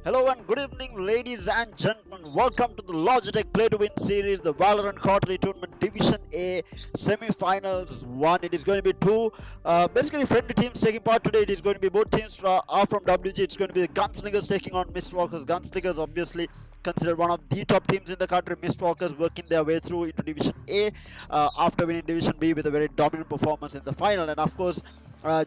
Hello and good evening, ladies and gentlemen. Welcome to the Logitech Play to Win series, the Valorant quarterly tournament Division A semi-finals 1. It is going to be two basically friendly teams taking part today. It is going to be both teams are from WG. It's going to be the GunSlingerS taking on Mistwalkers. GunSlingerS obviously considered one of the top teams in the country. Mistwalkers working their way through into Division A after winning Division B with a very dominant performance in the final. And of course,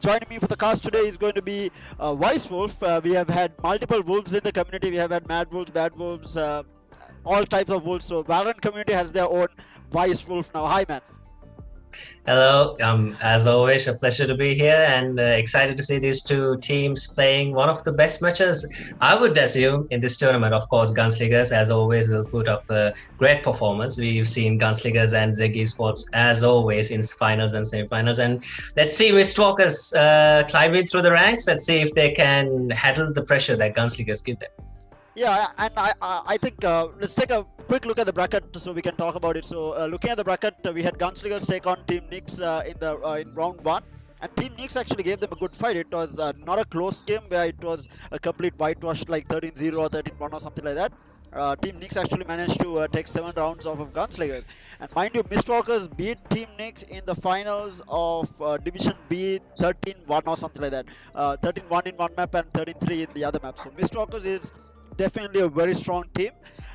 joining me for the cast today is going to be Vice Wolf. We have had multiple wolves in the community. We have had mad wolves, bad wolves, all types of wolves. So Valorant community has their own Vice Wolf now. Hi, man. Hello, as always, a pleasure to be here and excited to see these two teams playing one of the best matches, I would assume, in this tournament. Of course, GunSlingerS, as always, will put up a great performance. We've seen GunSlingerS and Esports, as always, in finals and semi-finals. And let's see Mistwalkers climbing through the ranks. Let's see if they can handle the pressure that GunSlingerS give them. Yeah, and I think let's take a quick look at the bracket so we can talk about it. So looking at the bracket, we had GunSlingerS take on Team Nix in round 1. And Team Nix actually gave them a good fight. It was not a close game where it was a complete whitewash like 13-0 or 13-1 or something like that. Team Nix actually managed to take 7 rounds off of GunSlingerS. And mind you, Mistwalkers beat Team Nix in the finals of Division B 13-1 or something like that. 13-1 in one map and 13-3 in the other map. So Mistwalkers is definitely a very strong team,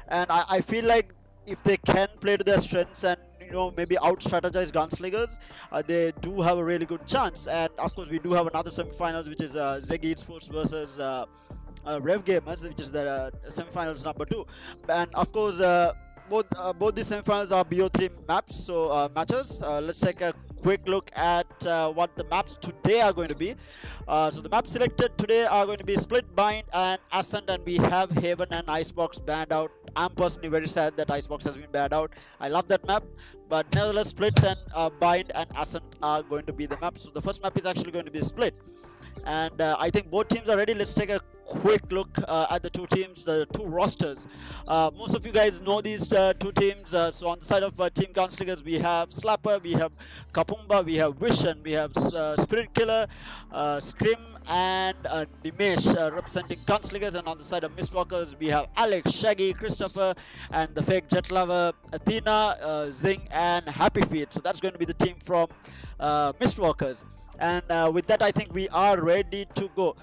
and I feel like if they can play to their strengths and maybe out strategize GunSlingerS, they do have a really good chance. And of course we do have another semi-finals, which is Esports versus Rev Gamers, which is the semi-finals number 2. And of course both these semi-finals are BO3 maps, so matches. Let's take a quick look at what the maps today are going to be. So the maps selected today are going to be Split, Bind and Ascent, and we have Haven and Icebox banned out. I'm personally very sad that Icebox has been banned out. I love that map, but nevertheless Split and Bind and Ascent are going to be the maps. So the first map is actually going to be Split, and I think both teams are ready. Let's take a quick look at the two teams, the two rosters. Most of you guys know these two teams. So on the side of Team GunSlingerS, we have Slapper, we have Kapumba, we have Vision, we have Spirit Killer, Scrim and Dimesh representing GunSlingerS. And on the side of Mistwalkers, we have Alex, Shaggy, Christopher and the fake Jet Lover, Athena, Zing and Happy Feet. So that's going to be the team from Mistwalkers. And with that, I think we are ready to go.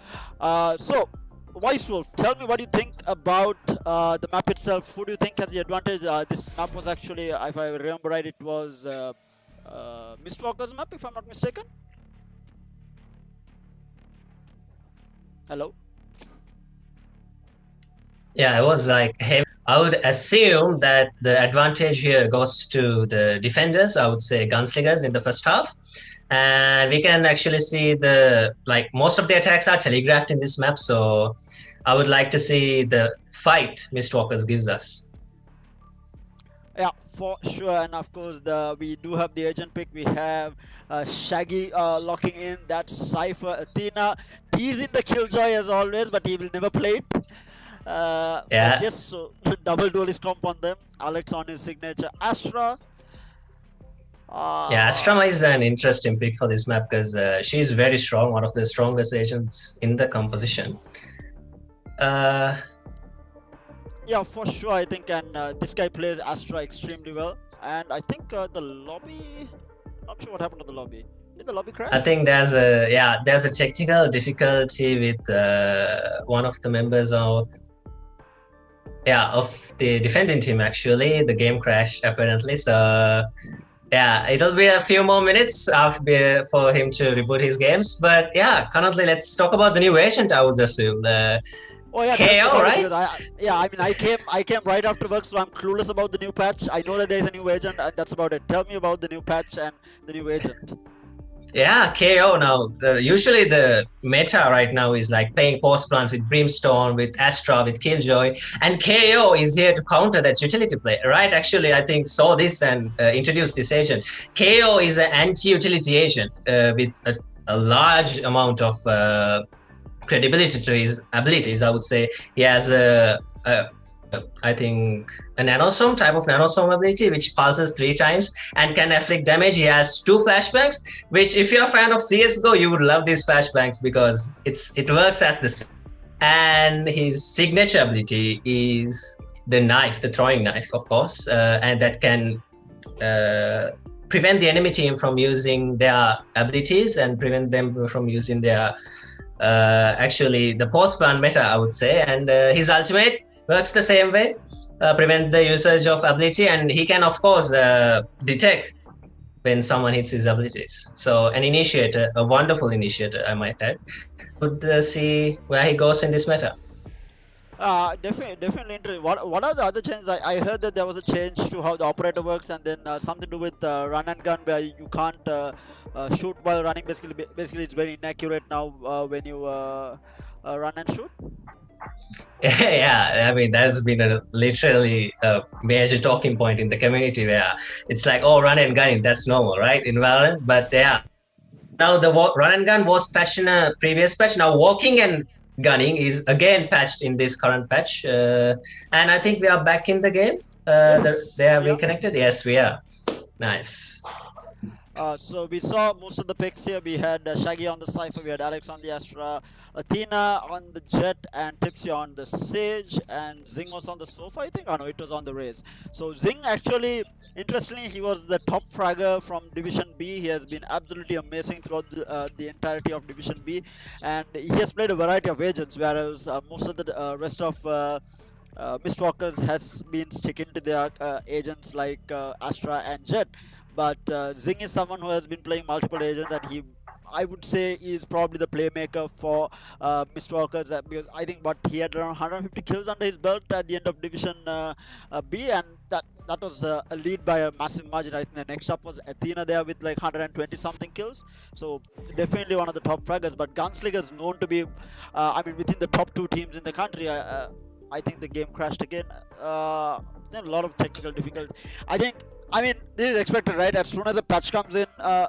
So Vice Wolf, tell me what you think about the map itself. Who do you think has the advantage? This map was actually, if I remember right, it was Mistwalkers map, if I'm not mistaken. Hello? Yeah, it was like heavy. I would assume that the advantage here goes to the defenders. I would say gunslingers in the first half. And we can actually see the like most of the attacks are telegraphed in this map. So I would like to see the fight Mistwalkers gives us. Yeah, for sure. And of course, we do have the agent pick. We have Shaggy locking in that Cypher. Athena teasing the Killjoy as always, but he will never play it. But Yeah. yes, so double duelist comp on them. Alex on his signature. Astra. Yeah, Uh, Astrama is an interesting pick for this map because she's very strong, one of the strongest agents in the composition. Uh, yeah, for sure. I think, and this guy plays Astra extremely well. And I think the lobby. Not sure what happened to the lobby. Did the lobby I crash? think there's a technical difficulty with one of the members of the defending team. Actually, the game crashed apparently. So yeah, it'll be a few more minutes after for him to reboot his games. But yeah, currently let's talk about the new agent. I would assume the Oh yeah, tell me KO, about it right? because I came right after work, so I'm clueless about the new patch. I know that there's a new agent, and that's about it. Tell me about the new patch and the new agent. Yeah, KO now. Usually the meta right now is like playing post plants with Brimstone, with Astra, with Killjoy, and KO is here to counter that utility play, right? Actually, I think saw this and introduced this agent. KO is an anti-utility agent with a large amount of credibility to his abilities. I would say he has I think a nanosome type of nanosome ability which pulses 3 times and can afflict damage. He has 2 flashbangs, which if you're a fan of CS:GO, you would love these flashbangs because it works as the and his signature ability is the knife, the throwing knife, of course, and that can uh, prevent the enemy team from using their abilities and prevent them from using their actually the post plant meta, I would say. And his ultimate works the same way, prevent the usage of ability, and he can, of course, detect when someone hits his abilities. So an initiator, a wonderful initiator, I might add. Would see where he goes in this meta. Definitely interesting. What are the other changes? I heard that there was a change to how the operator works, and then something to do with run and gun, where you can't shoot while running. Basically, it's very inaccurate now when you run and shoot. Yeah, I mean that's been literally a major talking point in the community where it's like, oh, run and gun, that's normal, right, in Valorant. But yeah, now the run and gun was patched in a previous patch. Now walking and gunning is again patched in this current patch, and I think we are back in the game. Yes. They have Yeah. reconnected. Yes, we are. Nice. So we saw most of the picks here. We had Shaggy on the Cypher, we had Alex on the Astra, Athena on the Jet, and Tipsy on the Sage, and Zing was on the Sofa, I think. Oh no, it was on the Raze. So Zing actually, interestingly, he was the top fragger from Division B. He has been absolutely amazing throughout the entirety of Division B, and he has played a variety of agents, whereas most of the rest of Mistwalkers has been sticking to their agents like Astra and Jet. But Zing is someone who has been playing multiple agents, and I would say, is probably the playmaker for Mistwalkers. Because I think, but he had around 150 kills under his belt at the end of Division B, and that was a lead by a massive margin. I think the next up was Athena there with like 120 something kills. So definitely one of the top fraggers. But Gunslinger is known to be, I mean, within the top 2 teams in the country. I think the game crashed again. Then a lot of technical difficulty. I mean, this is expected, right? As soon as a patch comes in a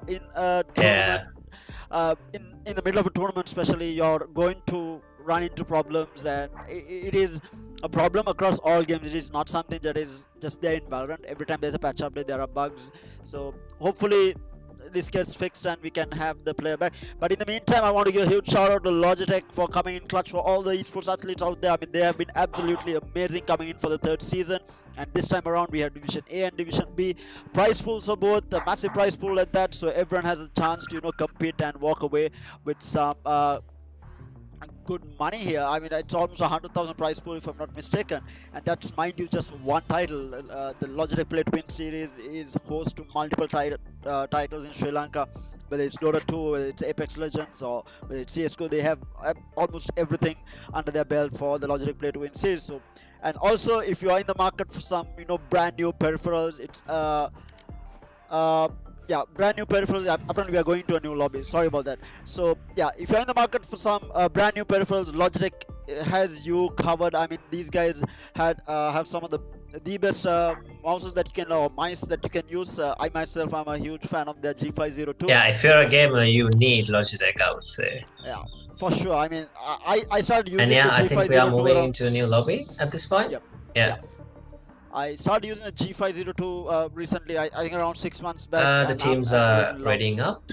tournament, Yeah. in the middle of a tournament, especially, you're going to run into problems, and it is a problem across all games. It is not something that is just there in Valorant. Every time there's a patch update, there are bugs. So hopefully this gets fixed and we can have the player back. But in the meantime, I want to give a huge shout out to Logitech for coming in clutch for all the esports athletes out there. I mean, they have been absolutely amazing coming in for the 3rd season. And this time around, we have Division A and Division B. Prize pools for both, a massive prize pool at that, so everyone has a chance to, compete and walk away with some good money here. I mean, it's almost 100,000 prize pool if I'm not mistaken, and that's, mind you, just one title. The Logitech Play Twin Series is host to multiple titles in Sri Lanka, whether it's Dota 2, whether it's Apex Legends, or whether it's CS:GO, they have almost everything under their belt for the Logitech Play to Win series. So, and also if you are in the market for some brand new peripherals, it's yeah, brand new peripherals. Apparently, we are going to a new lobby. Sorry about that. So yeah, if you're in the market for some brand new peripherals, Logitech has you covered. I mean, these guys have some of the best mouses that you can, or mice that you can use. I myself, I'm a huge fan of their G502. Yeah, if you're a gamer, you need Logitech, I would say. Yeah, for sure. I mean, I started using And yeah, the I think we are G502 moving around. into a new lobby at this point. Yep. Yeah. I started using the G502 recently. I think around 6 months back. The and teams I'm are absolutely loving readying up.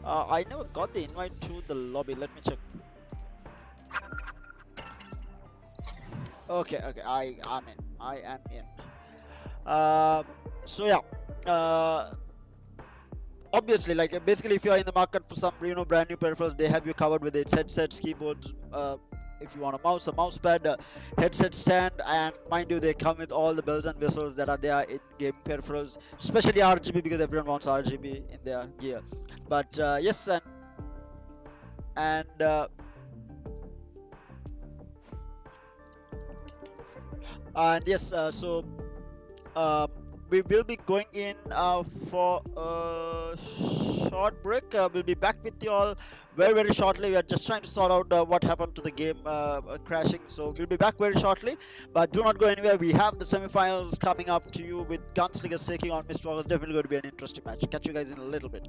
I never got the invite to the lobby. Let me check. Okay, I am in. I am in. So yeah. Obviously, like basically, if you are in the market for some brand new peripherals, they have you covered with its headsets, keyboards. If you want a mouse pad, headset stand, and mind you, they come with all the bells and whistles that are there in game peripherals, especially RGB, because everyone wants RGB in their gear. But yes, and yes, so we will be going in for a short break. We'll be back with you all very shortly. We are just trying to sort out what happened to the game crashing, so we'll be back very shortly. But do not go anywhere. We have the semifinals coming up to you with GunSlingerS taking on Mistwalkers. Definitely going to be an interesting match. Catch you guys in a little bit.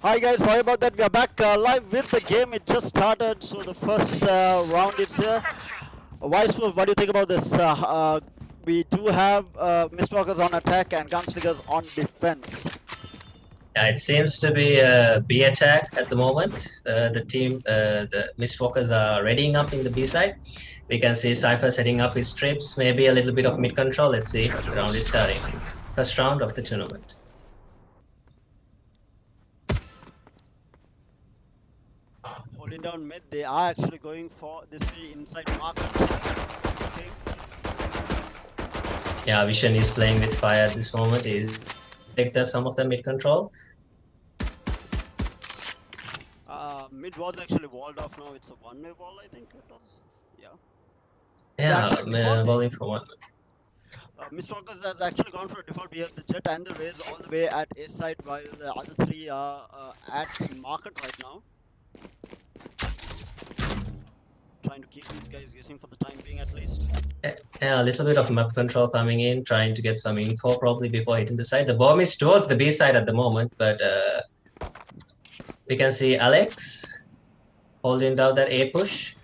Hi guys, sorry about that. We are back live with the game. It just started, so the first round is here. Vice Wolf, what do you think about this? We do have Mistwalkers on attack and GunSlingerS on defense. Yeah, it seems to be a B attack at the moment. The Mistwalkers are readying up in the B side. We can see Cypher setting up his trips, maybe a little bit of mid control. Let's see. The round is starting. First round of the tournament. Holding down mid, they are actually going for this inside market. Okay. Yeah, Vision is playing with fire at this moment. He's take some of the mid control. Mid was actually walled off now. It's a one-way wall, I think it was. Yeah. Yeah, bowling for one. Mistwalkers has actually gone for a default. We have the Jet and the Raze all the way at A side, while the other three are at market right now. Trying to keep these guys guessing for the time being at least. Yeah, a little bit of map control coming in, trying to get some info probably before hitting the side. The bomb is towards the B side at the moment, but we can see Alex holding down that A push.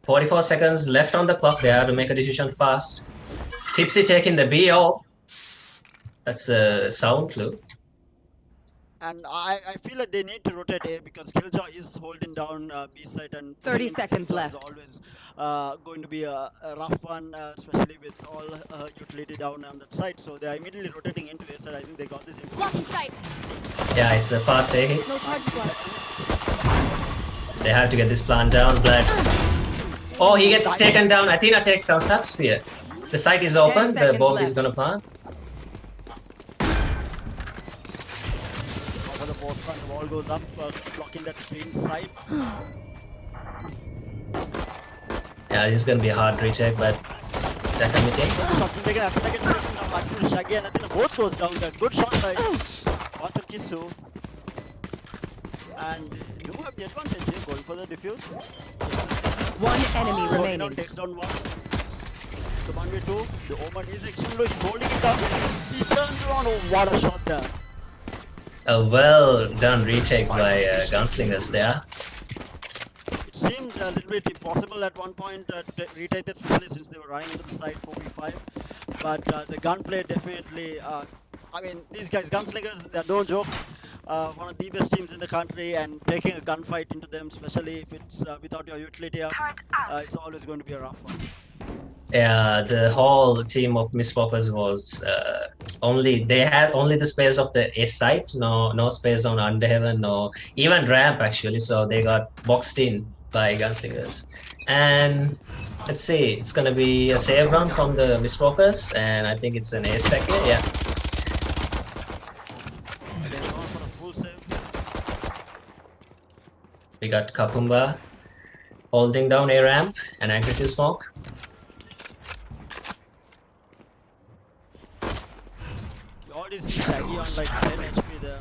44 seconds left on the clock. They have to make a decision fast. Tipsy taking the B. Oh, that's a sound clue. And I feel like they need to rotate A because Killjoy is holding down B side, and 30 seconds Killjoy left. is always going to be a rough one, especially with all utility down on that side. So they are immediately rotating into A side. I think they got this Blocking information. sight. Yeah, it's a fast A hit. No charge block. They have to get this plant down, but oh, he gets taken down. Athena takes down Snap Spear. The site is open. The seconds bomb left. is gonna plant. Over the board front, the wall goes up, blocking that screen side. Yeah, this is gonna be a hard retake, but they're committing. Shot taken, Athena gets taken down, actually Shaggy and Athena both goes down there. Good shot by Quantum Kisu. And you have the advantage here, going for the defuse. One enemy So remaining. takes down one. The 1v2. The Omen is extremely low. He's holding it down. He turns around. Oh, what a shot there. A well done retake by GunSlingerS there. It seemed a little bit impossible at one point to retake this, especially since they were running into the side 4v5. But the gunplay definitely. I mean, these guys, GunSlingerS, they're no joke. One of the best teams in the country, and taking a gunfight into them, especially if it's without your utility up, it's always going to be a rough one. Yeah, the whole team of Mistwalkers was they had only the space of the A site, no space on Underheaven, no even ramp actually, so they got boxed in by GunSlingerS. And let's see, it's gonna be a save run from the Mistwalkers, and I think it's an A spec here, yeah. They're going for a full save. We got Kapumba holding down A ramp and aggressive smoke. Already Shaggy on like 10 HP there.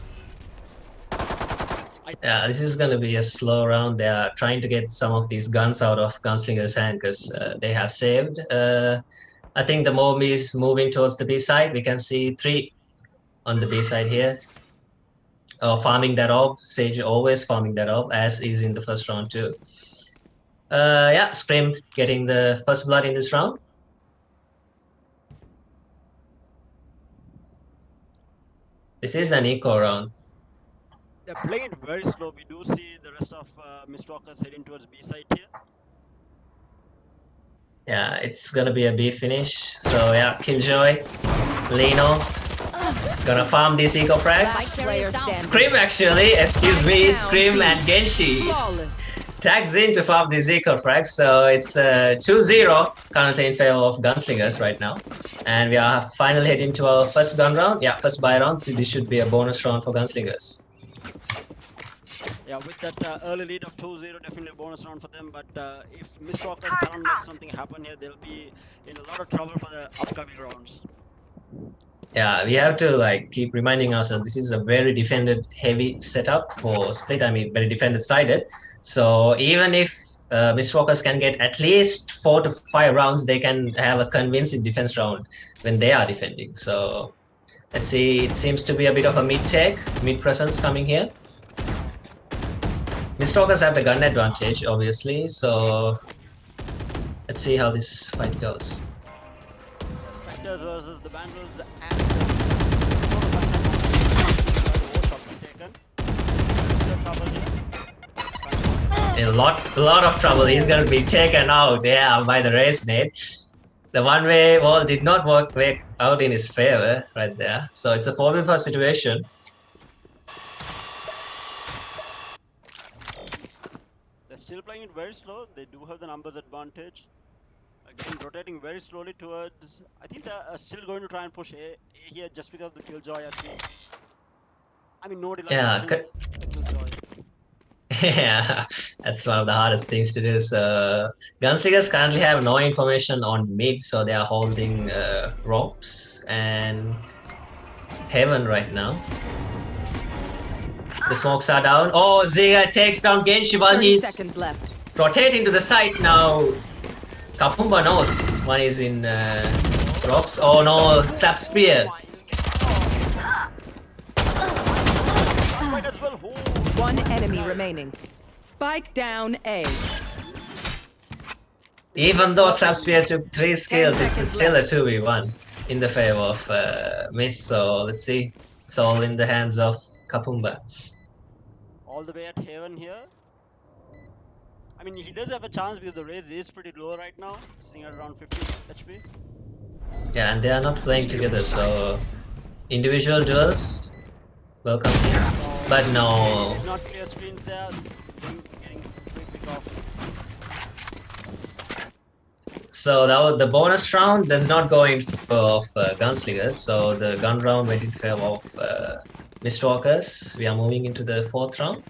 Yeah, this is gonna be a slow round. They are trying to get some of these guns out of GunSlinger's hand because they have saved. I think the mob is moving towards the B side. We can see 3 on the B side here. Farming that up. Sage always farming that up, as is in the first round too. Yeah, Scream getting the first blood in this round. This is an eco round. They're playing it very slow. We do see the rest of Mistwalkers heading towards B side here. Yeah, it's gonna be a B finish. So yeah, Killjoy, Lino, gonna farm these eco frags. Player standing. Scream actually, excuse me, Scream and Genshi Flawless. tags in to farm these eco frags. So it's 2-0 currently in favor of GunSlingerS right now. And we are finally heading to our first gun round. Yeah, first buy round. So this should be a bonus round for GunSlingerS. Yeah, with that early lead of 2-0, definitely a bonus round for them. But if Mistwalkers cannot make something happen here, they'll be in a lot of trouble for the upcoming rounds. Yeah, we have to like keep reminding ourselves this is a very defended heavy setup for Split. I mean, very defended sided. So even if Mistwalkers can get at least 4 to 5 rounds, they can have a convincing defense round when they are defending. So let's see. It seems to be a bit of a mid presence coming here. Mistwalkers have the gun advantage, obviously. So let's see how this fight goes. Spectres versus the Vandals and In a lot of trouble. He's gonna be taken out, yeah, by the race nade. The one-way wall did not work out in his favor right there. So it's a 4v4 situation. They're still playing it very slow. They do have the numbers advantage. Again, rotating very slowly towards. I think they're still going to try and push A here just because of the Killjoy. I mean, no delay. Yeah, Killjoy. Yeah, that's one of the hardest things to do. So GunSlingerS currently have no information on mid, so they are holding ropes and heaven right now. The smokes are down. Oh, Ziga takes down Genshi while 30 he's seconds left. rotating to the side now. Kapumba knows one is in ropes. Oh no, Sap Spear. Might as well hold. One enemy remaining. Spike down A. Even though Subsphere took 3 skills, it's seconds still a 2v1 in the favor of Miss. So let's see. It's all in the hands of Kapumba. All the way at Haven here. I mean, he does have a chance because the raise is pretty low right now, sitting at around 50 HP. Yeah, and they are not playing together, so individual duels, welcome. But no. Not clear screens there. Zing getting quick off. So that was the bonus round does not go in favor of Gunslingers, so the gun round went in favor of Mistwalkers. We are moving into the 4th round.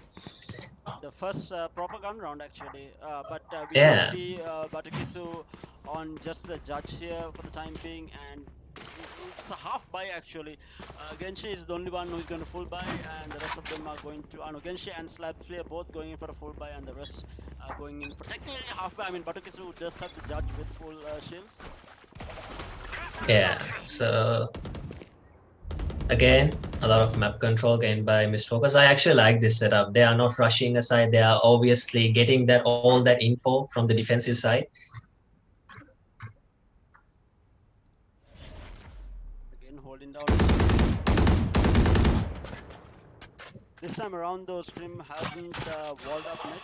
The first proper gun round actually, but we Yeah. will see Batakisu on just the judge here for the time being, and it's a half buy actually. Genshi is the only one who is going to full buy, and the rest of them are going to. Genshi and Slabsley are both going in for a full buy, and the rest are going in for technically half buy. I mean, Batakisu does have the judge with full shields. Yeah, so again, a lot of map control gained by Mistfocus. I actually like this setup. They are not rushing aside. They are obviously getting that all that info from the defensive side. Again, holding down. This time around, though, Scrim hasn't walled up net.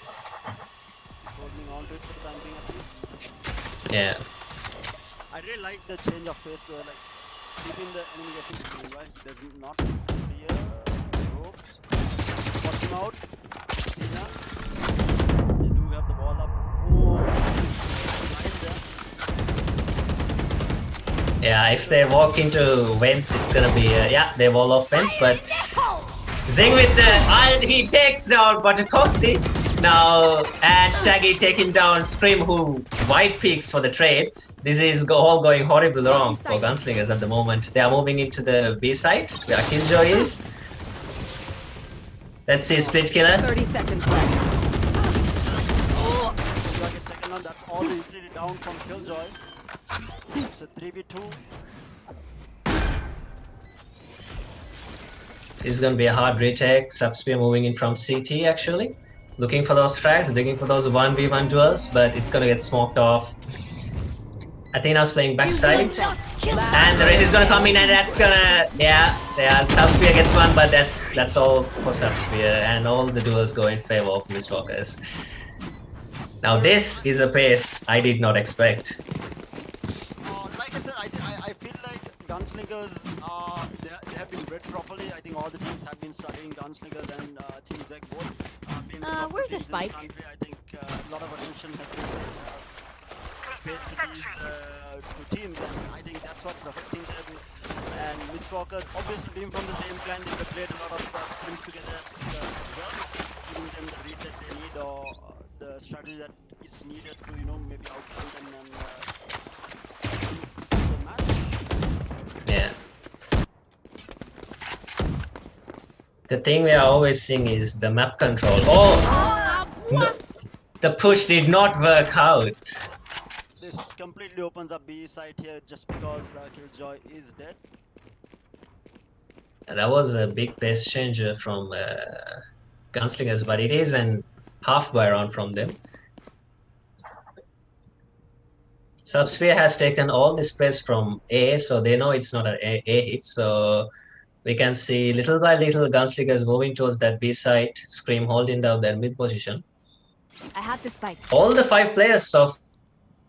He's holding on to it for the time being at least. Yeah. I really like the change of pace though, like keeping the enemy guessing behind, right? Does not clear ropes. Watch him out. Tina. They do have the ball up. Oh, blind there. Yeah, if they walk into vents, it's gonna be yeah, they wall off vents, but Zing with the ult, he takes down Batakosi now, and Shaggy taking down Scream, who wide peaks for the trade. This is all going horribly wrong for Gunslingers at the moment. They are moving into the B site where Killjoy is. Let's see split killer. 30 seconds left. Like a second one, that's all easily down from Killjoy. It's a 3v2. This is gonna be a hard retake. Subspear moving in from CT actually. Looking for those frags, looking for those 1v1 duels, but it's gonna get smoked off. Athena's playing backside. And the race is gonna come in, and that's gonna, yeah, Subspear gets one, but that's all for Subspear, and all the duels go in favor of Mistwalkers. Now this is a pace I did not expect. Like I said, I feel like Gunslingers they have been bred properly. I think all the teams have been studying Gunslingers and Team Deck both. Where's the spike? I think a lot of attention has been paid to these two teams, and I think that's what's affecting them. And Mistwalkers, obviously being from the same clan, they played a lot of sprints together as well, giving them the read that they need, or the strategy that is needed to, maybe outplay them and the match. Yeah. The thing we are always seeing is the map control. Oh! No, the push did not work out. This completely opens up B side here just because Killjoy is dead. That was a big pace changer from Gunslingers, but it is an half buy round from them. Subsphere has taken all this space from A, so they know it's not an A hit, so we can see little by little Gunslingers moving towards that B side, Scream holding down their mid position. I have the spike. All the 5 players of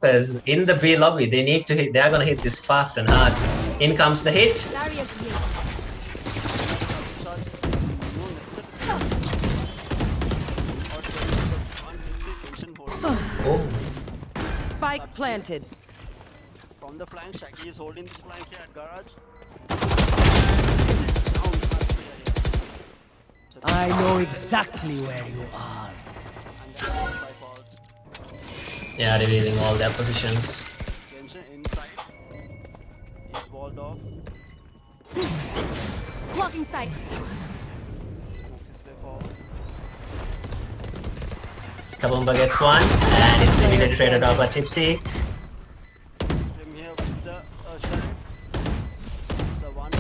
us in the B lobby, they need to hit, they are gonna hit this fast and hard. In comes the hit. Barrier here. Oh, Spike planted. From the flank, Shaggy is holding this flank here at garage. I know exactly where you are. And that's by fault. yeah, revealing all their positions. Genshin inside. He's walled off. Blocking sight. Smokes his way forward. Kabumba gets one, and it's immediately traded off by Tipsy. Scrim here with the Sheriff. It's the one.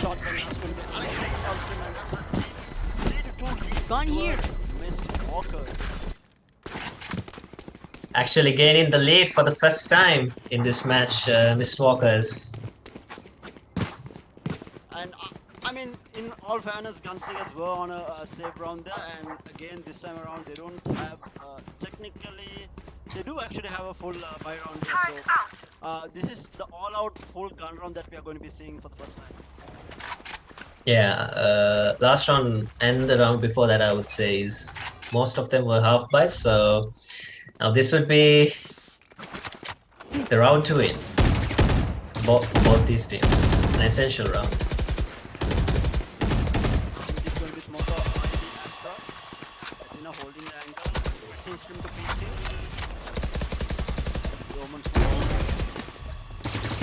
Shots and that's going to be and that's a 3-2. Gone here. Missed. actually gaining the lead for the first time in this match, Mistwalkers. And I mean, in all fairness, GunSlingerS were on a safe round there, and again this time around they don't have technically. They do actually have a full buy round here, so this is the all-out full gun round that we are going to be seeing for the first time. Yeah, last round and the round before that, I would say, is most of them were half buys. So now this would be the round to win for both these teams. An essential round. It's going to be smoked out by the Astra. Athena holding the angle, waiting stream to PT.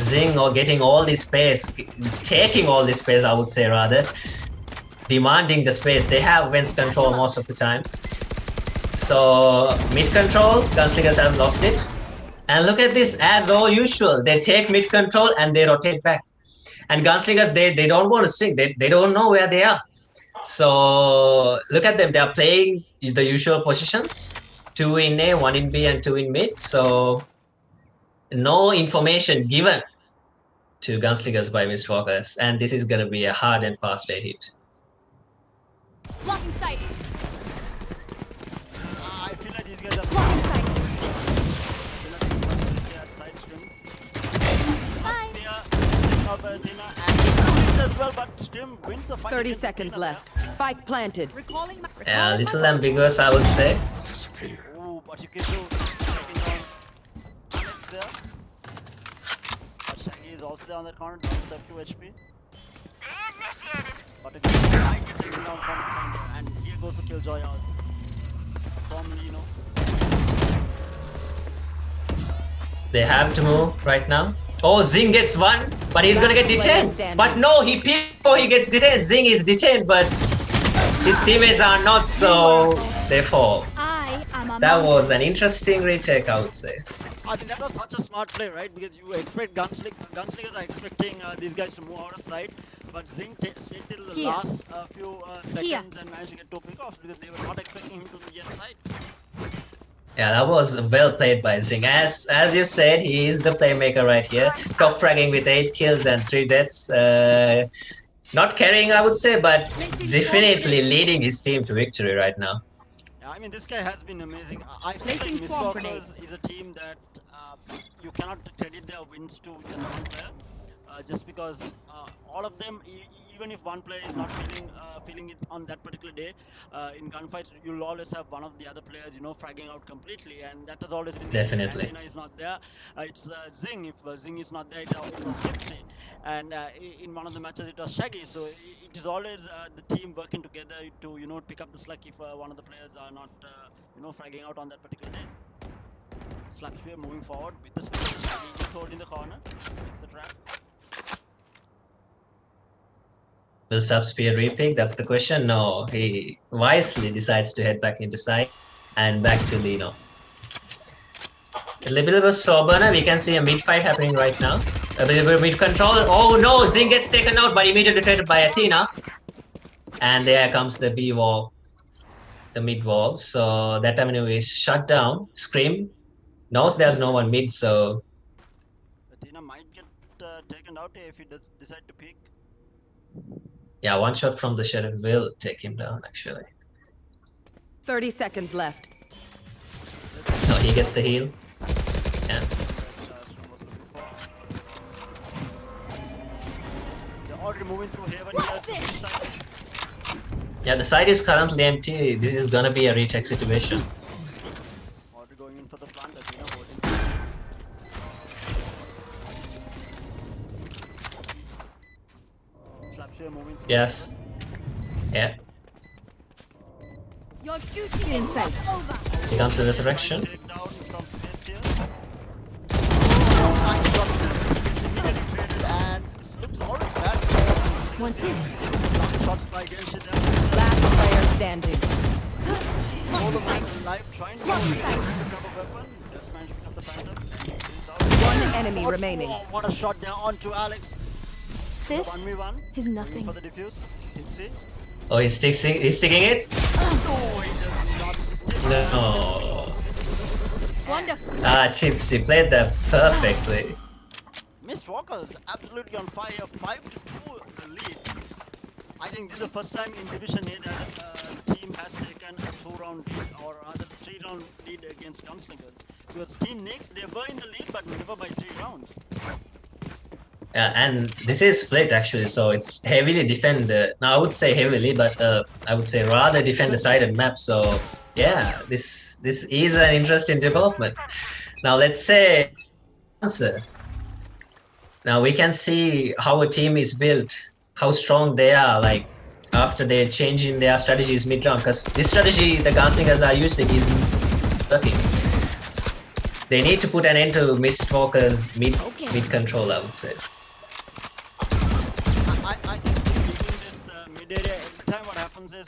Zing or getting all the space, taking all the space, I would say rather, demanding the space. They have Vents control most of the time. So mid control, GunSlingerS have lost it. And look at this, as all usual, they take mid control and they rotate back. And GunSlingerS, they don't want to swing, they don't know where they are. So look at them, they are playing the usual positions. 2 in A, 1 in B and 2 in mid. So no information given to GunSlingerS by Mistwalkers, and this is gonna be a hard and fast A hit. Blocking sight. I feel like these guys are Blocking sight. side stream. Bye. They are taken out by Athena and as well, but Stim wins the fight. 30 against seconds Athena left. Spike planted. Recalling my. Yeah, a little ambiguous, I would say. there. Oh, but you can do taking down Alex there. But Shaggy is also there on that corner, down to 2 HP. But again, might get taken down from behind there, and here goes the Killjoy out from Lino. They have to move right now. Oh, Zing gets one, but he's gonna get detained. But no, he peeked before he gets detained. Zing is detained, but his teammates are not, so they fall. I am a That monster. was an interesting retake, I would say. I think that was such a smart play, right? Because you expect Gunslingers are expecting these guys to move out of sight, but Zing stayed till the Here. last few Here. seconds and managed to get 2 pickoffs because they were not expecting him to be at sight. Yeah, that was well played by Zing. As you said, he is the playmaker right here. Top fragging with 8 kills and 3 deaths. Not carrying, I would say, but definitely leading his team to victory right now. Yeah, I mean, this guy has been amazing. I feel Placing like swamp grenade. Mistwalkers is a team that you cannot credit their wins to just one player. Just because all of them, even if one player is not feeling it on that particular day, in gunfights, you'll always have one of the other players, fragging out completely, and that has always been the case. Definitely. Athena is not there. It's Zing. If Zing is not there, it was Gypsy. And in one of the matches, it was Shaggy. So it is always the team working together to pick up the slack if one of the players are not fragging out on that particular day. Slapspear moving forward with the speed. He's holding the corner. Makes the trap. Will Subspear repick? That's the question. No, he wisely decides to head back into side and back to Lino. A little bit of a slow burner. We can see a mid fight happening right now. A little bit of mid control. Oh no, Zing gets taken out, but immediately traded by Athena. And there comes the B wall, the mid wall. So that time is shut down. Scream knows there's no one mid, so Athena might get taken out if he does decide to peek. yeah, one shot from the Sheriff will take him down actually. 30 seconds left. No, he gets the heal. Yeah. They're already moving through Haven here. Yeah, the side is currently empty. This is gonna be a retake situation. Already going in for the plant. Athena holding. Slapshare moving through. Yes. Yeah. Your duty in sight. Over. Here comes the resurrection. Take down from space here. And this looks already bad. One hit. Shots by Genshin there. Last player standing. Solo man alive trying to pick up a weapon. Just managed to pick up the Phantom. He's out. One enemy remaining. Oh, what a shot there onto Alex. This 1v1. is Going nothing. for the defuse. Tipsy. Oh, he's sticking it? Oh, he does not stick. No. Wonderful. Tipsy played that perfectly. Miss Walker is absolutely on fire. 5-2 the lead. I think this is the first time in Division A that the team has taken a 2-round lead or rather 3-round lead against Gunslingers. Because Team Nix, they were in the lead but never by 3 rounds. And this is split actually, so it's heavily defended. Now I would say heavily, but I would say rather defender-sided map. So yeah, this is an interesting development. Now let's say answer. Now we can see how a team is built, how strong they are. Like after they're changing their strategies mid-round, because this strategy the Gunslingers are using is working. They need to put an end to Mistwalker's mid control, I would say. I think keeping this mid area, every time what happens is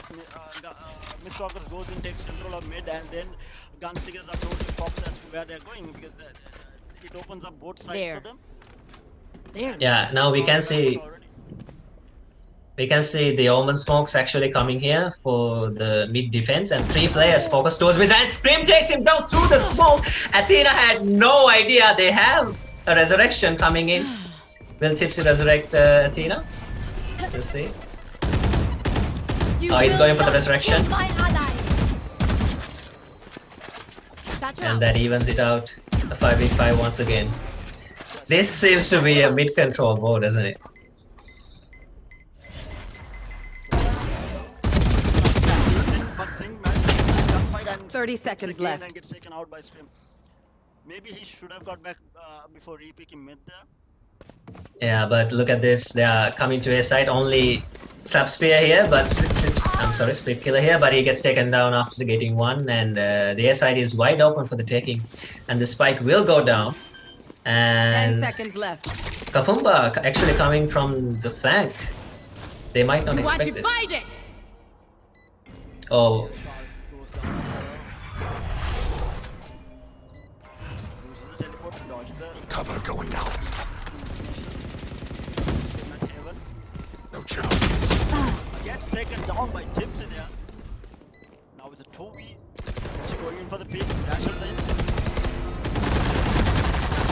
Mistwalkers goes and takes control of mid and then Gunslingers are told to focus as to where they're going because it opens up both sides for them. Yeah, now we can see the Omen smokes actually coming here for the mid defense and 3 players focus towards mid and Scream takes him down through the smoke. Athena had no idea they have a resurrection coming in. Will Tipsy resurrect Athena? Let's see. Oh, he's going for the resurrection. And that evens it out. A 5v5 once again. This seems to be a mid-control board, doesn't it? But Zing managed to gunfight and 30 seconds again left. and gets taken out by Scream. Maybe he should have got back before re-picking mid there. Yeah, but look at this. They are coming to a side. Only Slap Spear here, but Split Killer here, but he gets taken down after getting one, and the A side is wide open for the taking, and the spike will go down. 10 And seconds left. Kafumba actually coming from the flank. They might not expect this. Oh, Goes down. Uses the teleport to dodge the Cover going out. Scream at Haven. No chance. Gets taken down by Tipsy there. Now it's a 2v. She's going in for the peak. Dash of the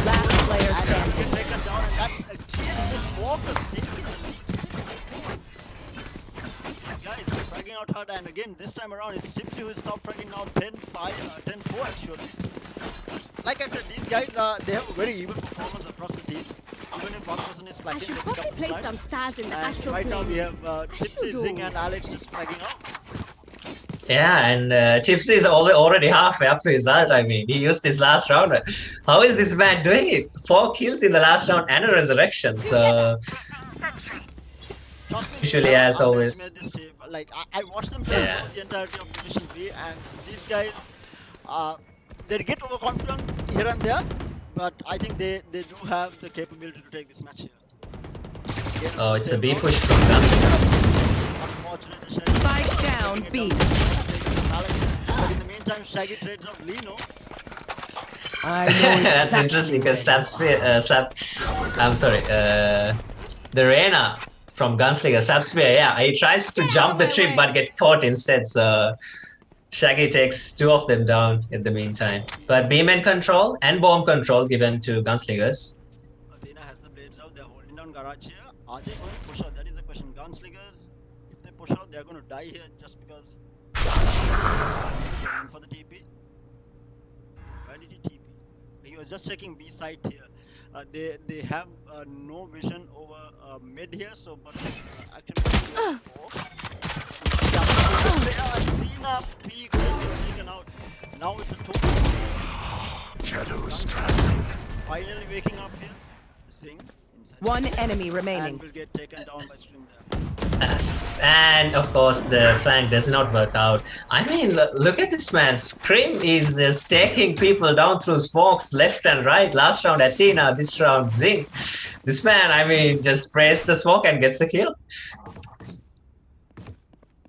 Last player and standing. get taken down, and that's again this Walker taking the lead. These guys are fragging out hard, and again this time around it's Tipsy who is top fragging now 10-4 actually. Like I said, these guys they have a very even performance across the team. Even if one person is I slacking, should they pick probably up place slack. some stars in the And astral right now plane. we have Tipsy, Zing, and Alex just fragging out. yeah, and Tipsy is already halfway up to his ult. I mean, he used his last round. How is this man doing it? 4 kills in the last round and a resurrection. So Trust me, Usually, we as have always. underestimated this team. Like I watched them play Yeah. the entirety of Division 3, and these guys, they get overconfident here and there, but I think they do have the capability to take this match here. Again, oh, it's a same B round. push from Gunslinger. Unfortunately, the Shaggy Spike down, taking it B. taking Alex. But in the meantime, Shaggy trades off Lino. I know That's exactly interesting because where the Reyna from Gunslinger, Spear, yeah, he tries to jump the trip but get caught instead. So Shaggy takes 2 of them down in the meantime. But Beam control and bomb control given to Gunslingers. Athena has the blades out. They're holding down Garage here. Are they going to push out? That is the question. Gunslingers, if they push out, they're going to die here just because. Going for the TP. Where did he TP? He was just checking B side here. They have no vision over mid here, so but actually. Athena peak is taken out. Now it's a total. Shadows traveling. Finally waking up here. Zing inside. One enemy remaining. And will get taken down by Stream there. Yes. And of course, the flank does not work out. I mean, look at this man. Scream is just taking people down through smokes left and right. Last round, Athena. This round, Zing. This man, I mean, just sprays the smoke and gets the kill.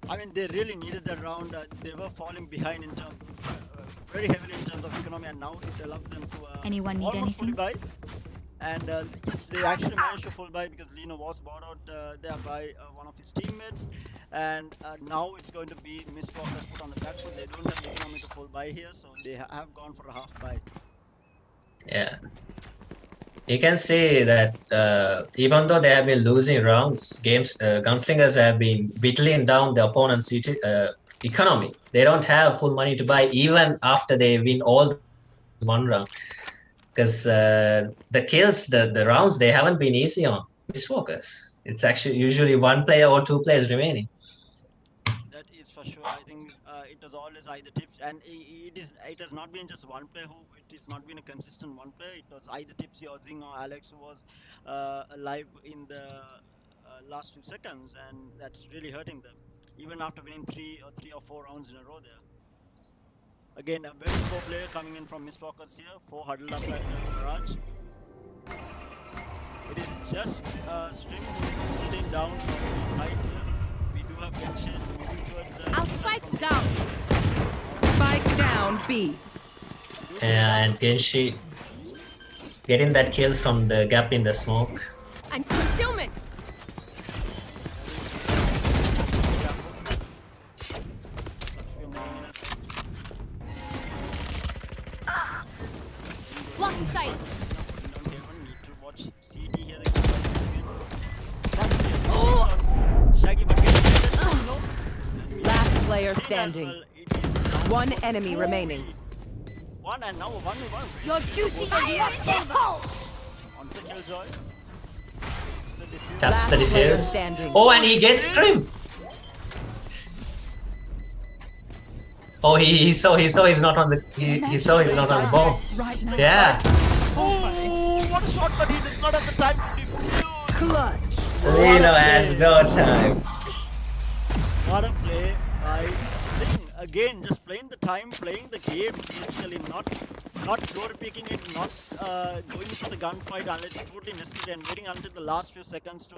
I mean, they really needed that round. They were falling behind in terms, very heavily in terms of economy, and now it allows them to Anyone need almost fully anything? buy. And yes, they actually managed to full buy because Lino was bought out there by one of his teammates. And now it's going to be Mistwalkers put on the back foot. They don't have the economy to full buy here, so they have gone for a half buy. Yeah. You can see that even though they have been losing rounds, Gunslingers have been whittling down the opponent's economy. They don't have full money to buy even after they win all one round. Because the kills, the rounds, they haven't been easy on Mistwalkers. It's actually usually one player or two players remaining. That is for sure. I think it was always either tips, and it has not been just one player who. It has not been a consistent one player. It was either Tipsy or Zing or Alex who was alive in the last few seconds, and that's really hurting them. Even after winning three or four rounds in a row there. Again, a very slow player coming in from Mistwalkers here. 4 huddled up at the garage. It is just String who is holding down on the side here. We do have Genshin moving towards Our spike's down. Spike down B. And Genshi getting that kill from the gap in the smoke. And concealment. Blocking sight. Last player standing. One enemy remaining. One and now 1v1. Your juicy fire. On the Killjoy. It's the defuse. Taps the Last player defuse. standing. Oh, and he gets trim. Oh, he saw he's not on the he saw he's not on the ball. Yeah. Oh, what a shot, but he did not have the time to defuse. Clutch. Lino has no time. What a play by Singh. Again, just playing the time, playing the game, basically not door picking it, not going for the gunfight unless it's totally necessary and waiting until the last few seconds to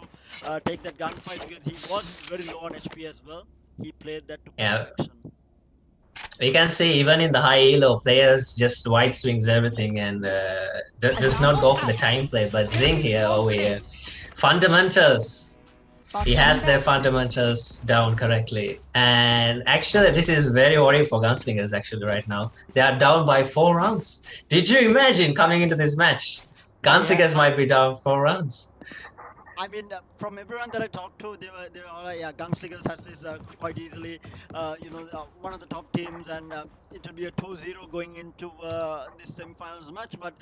take that gunfight because he was very low on HP as well. He played that to perfection. We can see even in the high elo, players just wide swings everything and does not go for the time play. But Zing here over here, fundamentals. He has their fundamentals down correctly. And actually, this is very worrying for Gunslingers actually right now. They are down by 4 rounds. Did you imagine coming into this match? Gunslingers might be down 4 rounds. I mean, from everyone that I talked to, they were all like, yeah, GunSlingerS has this quite easily, one of the top teams, and it will be a 2-0 going into this semifinals match. But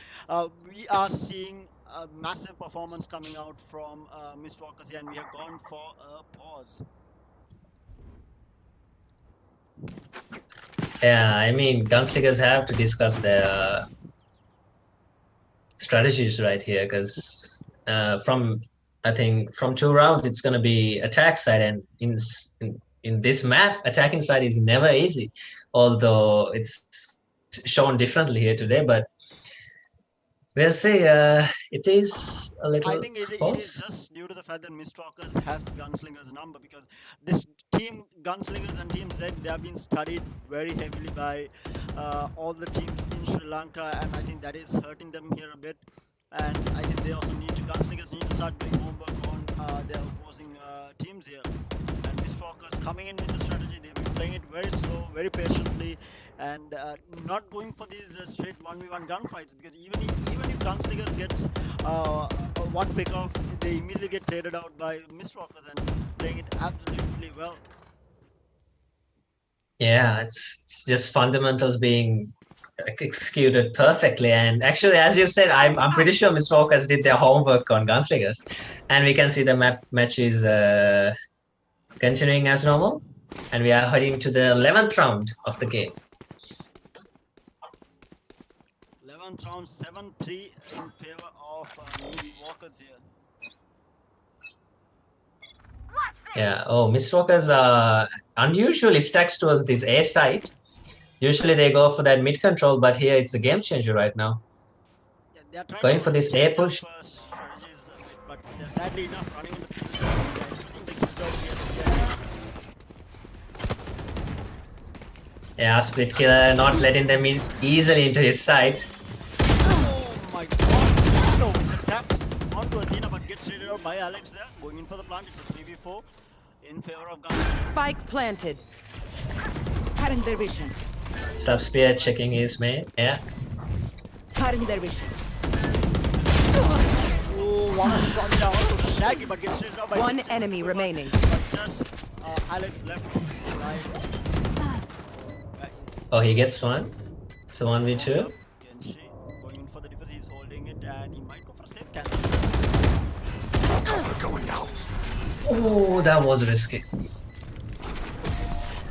we are seeing a massive performance coming out from Mistwalkers here, and we have gone for a pause. Yeah, I mean, Gunslingers have to discuss their strategies right here because I think from 2 rounds it's going to be attack side, and in this map attacking side is never easy, although it's shown differently here today. But we'll see. It is a little. I think it is just due to the fact that Mistwalkers has GunSlingerS number, because this team GunSlingerS and Team Z, they have been studied very heavily by all the teams in Sri Lanka, and I think that is hurting them here a bit. And I think they also GunSlingerS need to start doing homework on their opposing teams here. And Mistwalkers coming in with the strategy, they've been playing it very slow, very patiently, and not going for these straight 1v1 gunfights, because even if GunSlingerS gets one pick off, they immediately get traded out by Mistwalkers and playing it absolutely well. Yeah, it's just fundamentals being executed perfectly, and actually, as you said, I'm pretty sure Mistwalkers did their homework on GunSlingerS, and we can see the match is continuing as normal, and we are heading to the 11th round of the game. 11th round, 7-3 in favor of Mistwalkers here. Yeah. Oh, Mistwalkers are unusually stacked towards this A side. Usually they go for that mid control, but here it's a game changer right now. Yeah, they are trying Going to for this A push. strategies a bit, but they're sadly enough running into the Yeah, split killer, not letting them in easily into his side. Oh my god! No, the tap going in for the plant. It's a 3v4 in favor of GunSlingerS. Spike planted. Cutting their vision. Subspear checking his main. Yeah. Cutting their vision. Oh, one shot down to Shaggy, but gets straight out by One Tipsy. enemy remaining. But just Alex left. Right. Oh, he gets one. It's a 1v2. Genshi going in for the defense. He's holding it, and he might go for a safe cancel. Cover going out. Oh, that was risky.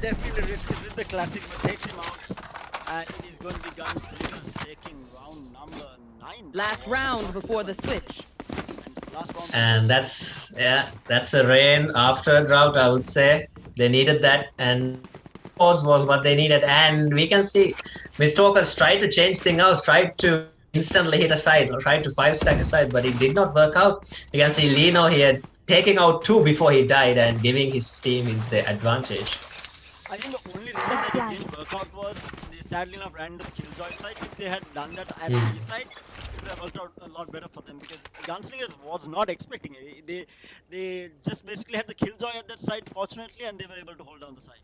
Definitely risky with the classic, but takes him out. And it is going to be GunSlingerS taking round number 9. Last round before the switch. And it's the last round. And that's a rain after a drought, I would say. They needed that, and pause was what they needed. And we can see Mistwalkers tried to change things out, tried to instantly hit a side, or tried to 5-stack a side, but it did not work out. You can see Lino here taking out 2 before he died and giving his team the advantage. I think the only reason that it didn't work out was they sadly enough ran the Killjoy side. If they had done that at the side, it would have worked out a lot better for them because GunSlingerS was not expecting it. They just basically had the Killjoy at that side, fortunately, and they were able to hold down the side.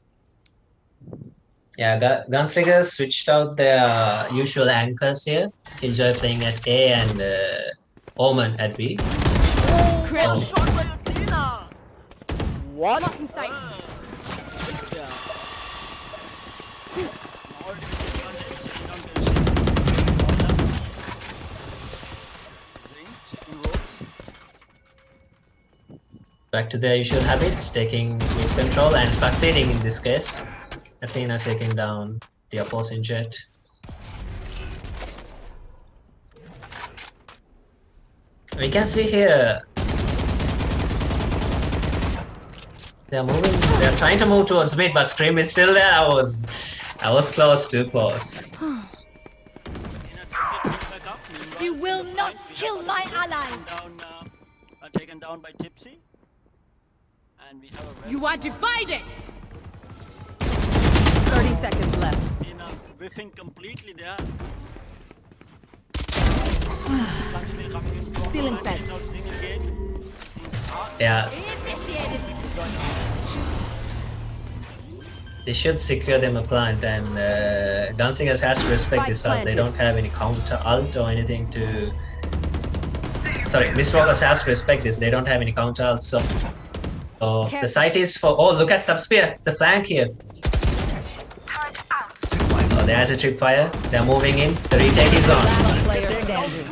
Yeah, GunSlingerS switched out their usual anchors here. Killjoy playing at A and Omen at B. Great Oh. shot by Athena! What? Blocking sight. Yeah. Back to their usual habits, taking mid control and succeeding in this case. Athena taking down the opposing jet. We can see here they're moving. They're trying to move towards mid, but Scream is still there. I was close, too close. You will not kill my allies. Taken down by Tipsy. And we have a red You are divided. 30 seconds left. Athena whiffing completely there. Still inside. Yeah, Initiated. they should secure them a plant, and GunSlingerS has to respect this ult. They don't have any counter ult or anything to. Sorry, Mistwalkers has to respect this. They don't have any counter ult, so the site is for. Oh, look at Subspear, the flank here. Oh, there's a tripwire. They're moving in. The retake is on. Last player standing.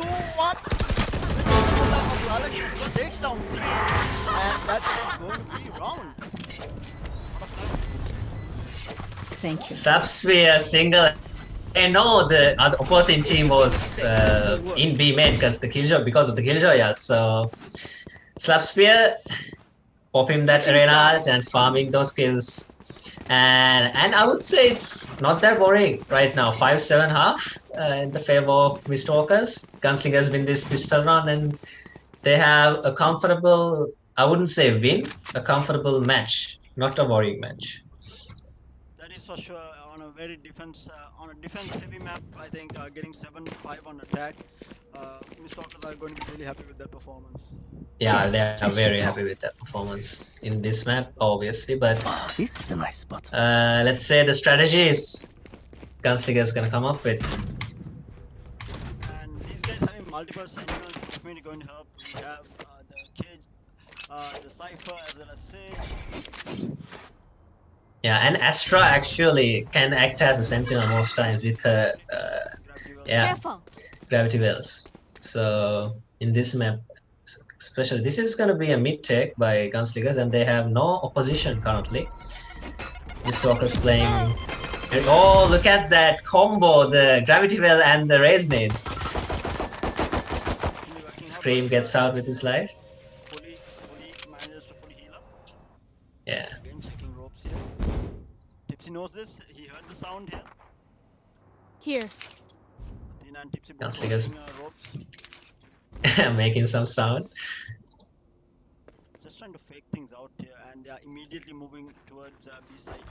Alex takes down 3, and that's going to be round. Thank you. Subspear single. And no, the opposing team was in B main because of the Killjoy ult. So Subspear popping that arena ult and farming those kills. And I would say it's not that boring right now. 5-7 half in the favor of Mistwalkers. GunSlingerS win this pistol round, and they have a comfortable, I wouldn't say win, a comfortable match, not a worrying match. That is for sure on a very defense heavy map. I think getting 7-5 on attack. Mistwalkers are going to be really happy with their performance. Yeah, they are very happy with that performance in this map, obviously. But This is a nice spot. let's say the strategy is GunSlingerS gonna come up with. And these guys having multiple sentinels is definitely going to help. We have the Cage, the Cypher, as well as Sage. Yeah, and Astra actually can act as a sentinel most times with her Careful. gravity wells. So in this map, especially, this is gonna be a mid take by GunSlingerS, and they have no opposition currently. Mistwalkers playing. Oh, look at that combo! The gravity well and the raise nades. Scream gets out with his life. Fully manages to fully heal up. Yeah. Again, checking ropes here. Tipsy knows this. He heard the sound here. Here. Athena and Tipsy both GunSlingerS working, ropes. making some sound. Just trying to fake things out here, and they are immediately moving towards B side.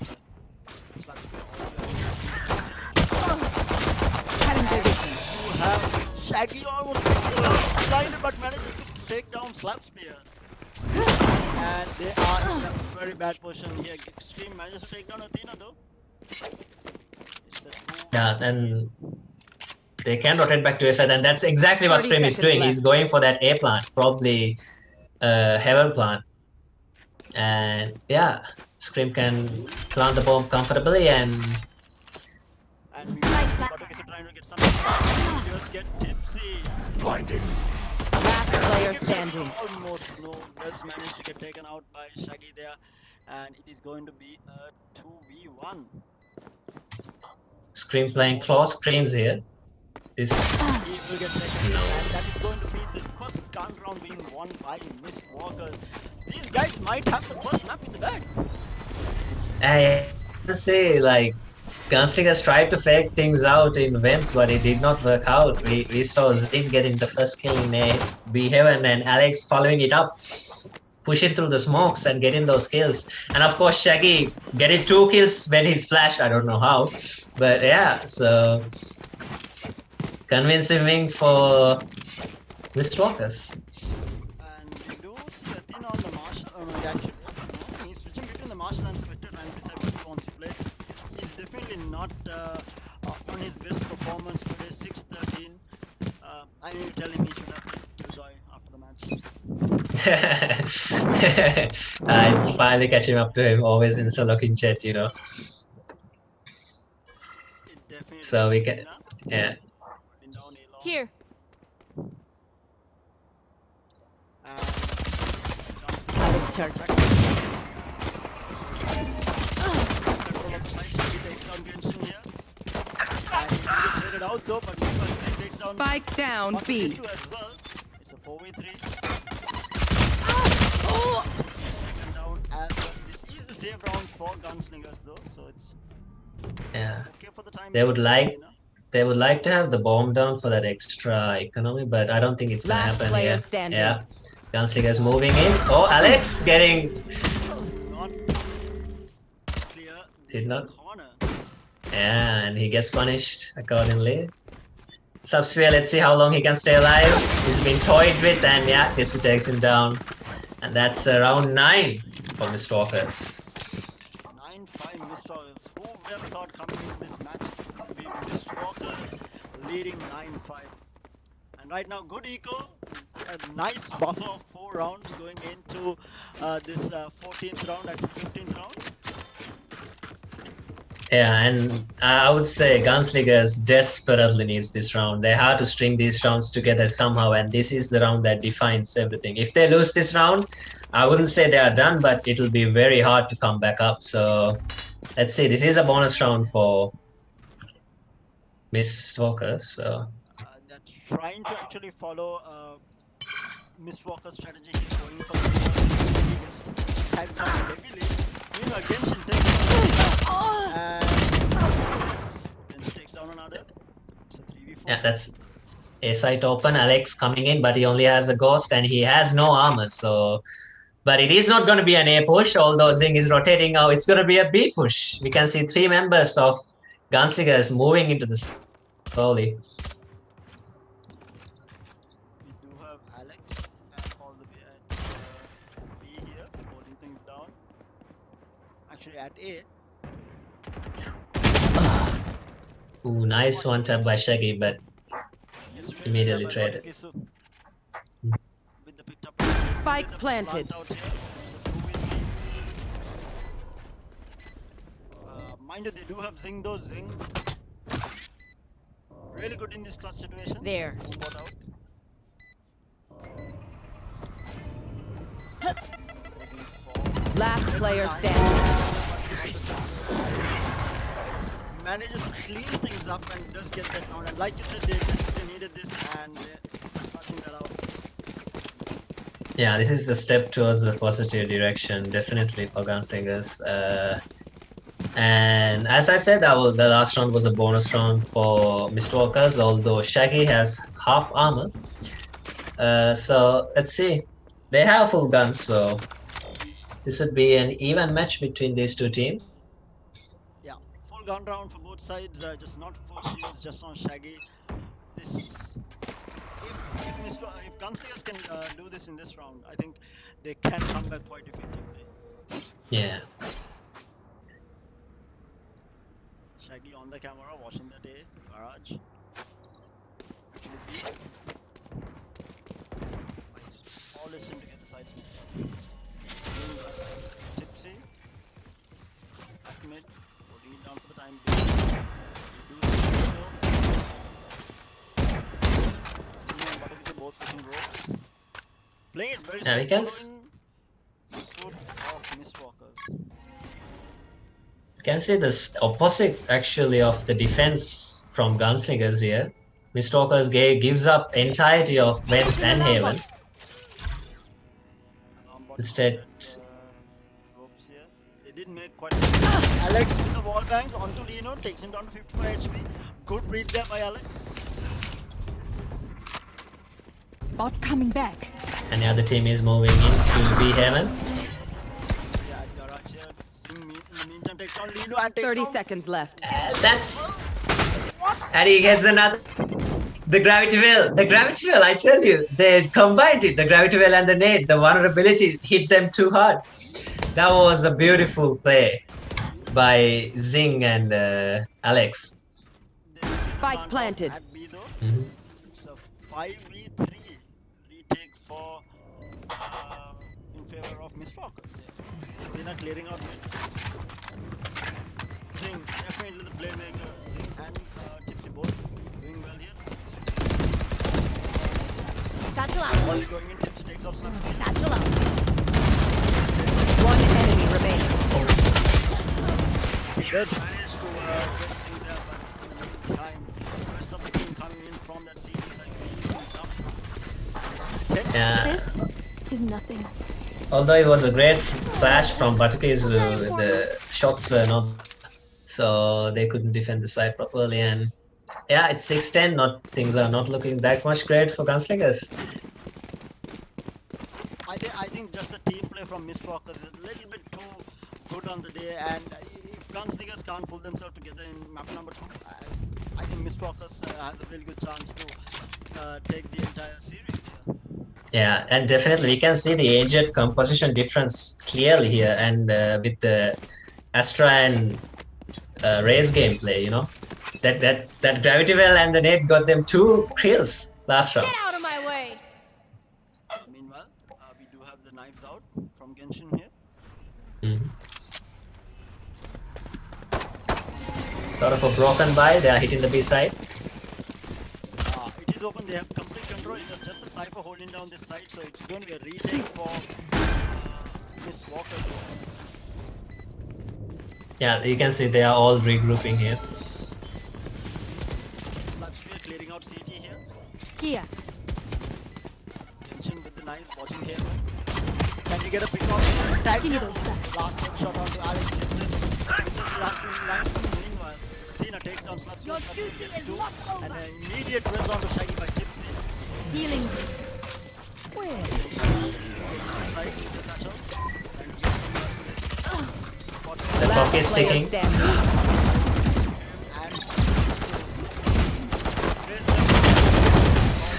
Cutting their vision. You have Shaggy almost blinded, but manages to take down Slapspear. They are in a very bad position here. Extreme manages to take down Athena though. It's a 2. Yeah, and they can rotate back to A side, and that's exactly what 30 Scream is seconds doing. He's left. going for that A plant, probably Heaven plant. And yeah, Scream can plant the bomb comfortably, and And we are trying to get something. Just get tipsy. Blinding. Last player standing. Almost no. Just managed to get taken out by Shaggy there. And it is going to be a 2v1. Scream playing close screens here. This He will get taken out. And that is going to be the first gun round being won by Miss Walker. These guys might have the first map in the bag. I say, like, GunSlingerS tried to fake things out in vents, but it did not work out. We saw Zig getting the first kill in A, B Heaven, and Alex following it up, pushing through the smokes and getting those kills. And of course, Shaggy getting 2 kills when he's flashed. I don't know how, but yeah. So convincing win for Mr. Walkers. And we do see Athena on the Marshall. Oh no, actually, no, he's switching between the Marshall and Spectre trying to decide what he wants to play. He's definitely not on his best performance today, 6-13. I need to tell him he should have played Joy after the match. It's finally catching up to him, always in solo in chat, you know. It definitely So we is can, Athena. yeah. Been down A long. Here. And Alex charge. control of the side, Shaggy takes down Genshin here. And he will get traded out though, but he takes down Spike down B. Issue as well. It's a 4v3. Taken down as well. This is the save round for GunSlingerS though, so it's Yeah. okay for the time. They would being, like- you know. They would like to have the bomb down for that extra economy, but I don't think it's gonna Last happen player here. standing. Yeah. GunSlingerS moving in. Oh, Alex getting Not clear the Did not. corner. yeah, and he gets punished accordingly. Subsphere, let's see how long he can stay alive. He's been toyed with, and yeah, Tipsy takes him down. And that's round 9 for Mr. Walkers. 9-5 missed Walkers. Who would have thought coming into this match it would be missed Walkers leading 9-5. And right now, good eco, a nice buffer of 4 rounds going into this 14th round, actually 15th round. Yeah, and I would say GunSlingerS desperately needs this round. They have to string these rounds together somehow, and this is the round that defines everything. If they lose this round, I wouldn't say they are done, but it will be very hard to come back up. So let's see. This is a bonus round for Miss Walker. So They're trying to actually follow Miss Walker's strategy. He's going for the biggest tag down heavily. Meanwhile, Genshin takes Genshin takes down another. It's a 3v4. yeah, that's A site open. Alex coming in, but he only has a ghost and he has no armor. So, but it is not going to be an A push. Although Zing is rotating now, it's going to be a B push. We can see 3 members of GunSlingerS moving into this slowly. We do have Alex and all the way at B here, holding things down. Actually, at A. Ooh, nice one tap by Shaggy, but Yes, Immediately by traded. Kisu. With the picked up Spike with the planted. plant out here. It's a 2v3. Mind you, they do have Zing though. Zing really good in this clutch situation. There. Just bought out. Goes in for- Last player standing. Manages to clean things up and does get that round. And like you said, they needed this and they're passing that out. yeah, this is the step towards the positive direction, definitely for GunSlingerS. And as I said, the last round was a bonus round for Mr. Walkers, although Shaggy has half armor. So let's see. They have full guns, so this would be an even match between these 2 teams. Yeah, full gun round for both sides, just not full shields, just on Shaggy. This, if GunSlingerS can do this in this round, I think they can come back quite effectively. Yeah. Shaggy on the camera, watching the day. Garage. Actually, nice. All is in to get the sides mixed up. Tipsy. At mid. Holding it down for the time being. We do see so. Both pushing ropes. Playing it very Yeah, we can foot of Mistwalkers. can see this opposite actually of the defense from Gunslingers here. Mistwalkers gives up entirety of Vents and Haven. Instead, Ropes here. They did make quite Alex with the wall bangs onto Lino, takes him down to 55 HP. Good read there by Alex. Bot coming back. and the other team is moving into B Haven. Yeah, Garage here. In the meantime takes on Lino and takes 30 down. seconds left. That's and he gets another. The gravity well, I tell you, they combined it. The gravity well and the nade, the vulnerability hit them too hard. That was a beautiful play by Zing and Alex. Spike planted. At B though. Mhm. It's a 5v3 retake for in favor of Mistwalkers. Yeah. They're not clearing out mid. Zing, definitely the playmaker. Zing and Tipsy both doing well here. Satchel out. Only going in, Tipsy takes out some. Satchel out. One enemy remaining. Good managed to get through there, but in time, the rest of the team coming in from that seat is like Yeah. This is nothing. Although it was a great flash from Butterkeys, the shots were not, so they couldn't defend the side properly. And yeah, it's 6-10. Not things are not looking that much great for Gunslingers. I think just the team play from Mistwalkers is a little bit too good on the day, and if Gunslingers can't pull themselves together in map number 2, I think Mistwalkers has a really good chance to take the entire series here. Yeah, and definitely we can see the aged composition difference clearly here, and with the Astra and Raze gameplay, you know, that gravity well and the nade got them 2 kills last round. Get out of my way. Meanwhile, we do have the knives out from Genshin here. Mhm. Sort of a broken buy, they are hitting the B side. It is open, they have complete control. It's just a Cypher holding down this side, so it's going to be a retake for Mistwalkers. Yeah, you can see they are all regrouping here. Slapsphere clearing out CT here. Here. Genshin with the knife, watching here. Can you get a pick off? Tag Give me jump. those back. Last shot onto Alex Gibson. This is the last line. Meanwhile, Tina takes down Slapsphere. Your Slapsphere duty gets is two, not over. and an immediate res onto Shaggy by Tipsy. Healing. Right with the satchel. And just The clock is Player ticking. standing. and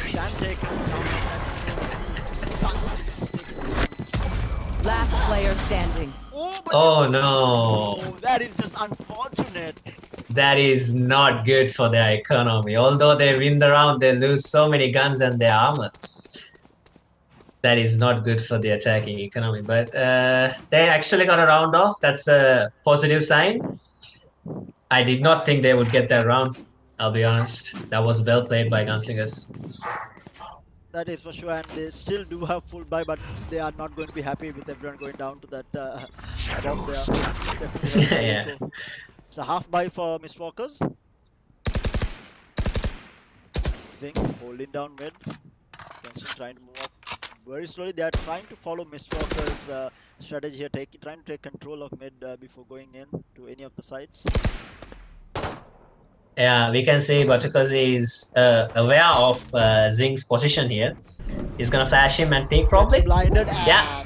stand taken Last player standing. Oh no, Oh, that is just unfortunate. that is not good for their economy. Although they win the round, they lose so many guns and their armor. That is not good for the attacking economy. But they actually got a round off. That's a positive sign. I did not think they would get that round. I'll be honest. That was well played by Gunslingers. That is for sure, and they still do have full buy, but they are not going to be happy with everyone going down to that bomb there. Definitely have to Yeah. go. It's a half buy for Mistwalkers. Zing holding down mid. Genshin trying to move up very slowly. They are trying to follow Mistwalkers' strategy here, trying to take control of mid before going in to any of the sides. Yeah, we can see Buttercuss is aware of Zing's position here. He's gonna flash him and peek probably. Gets blinded. And Yeah.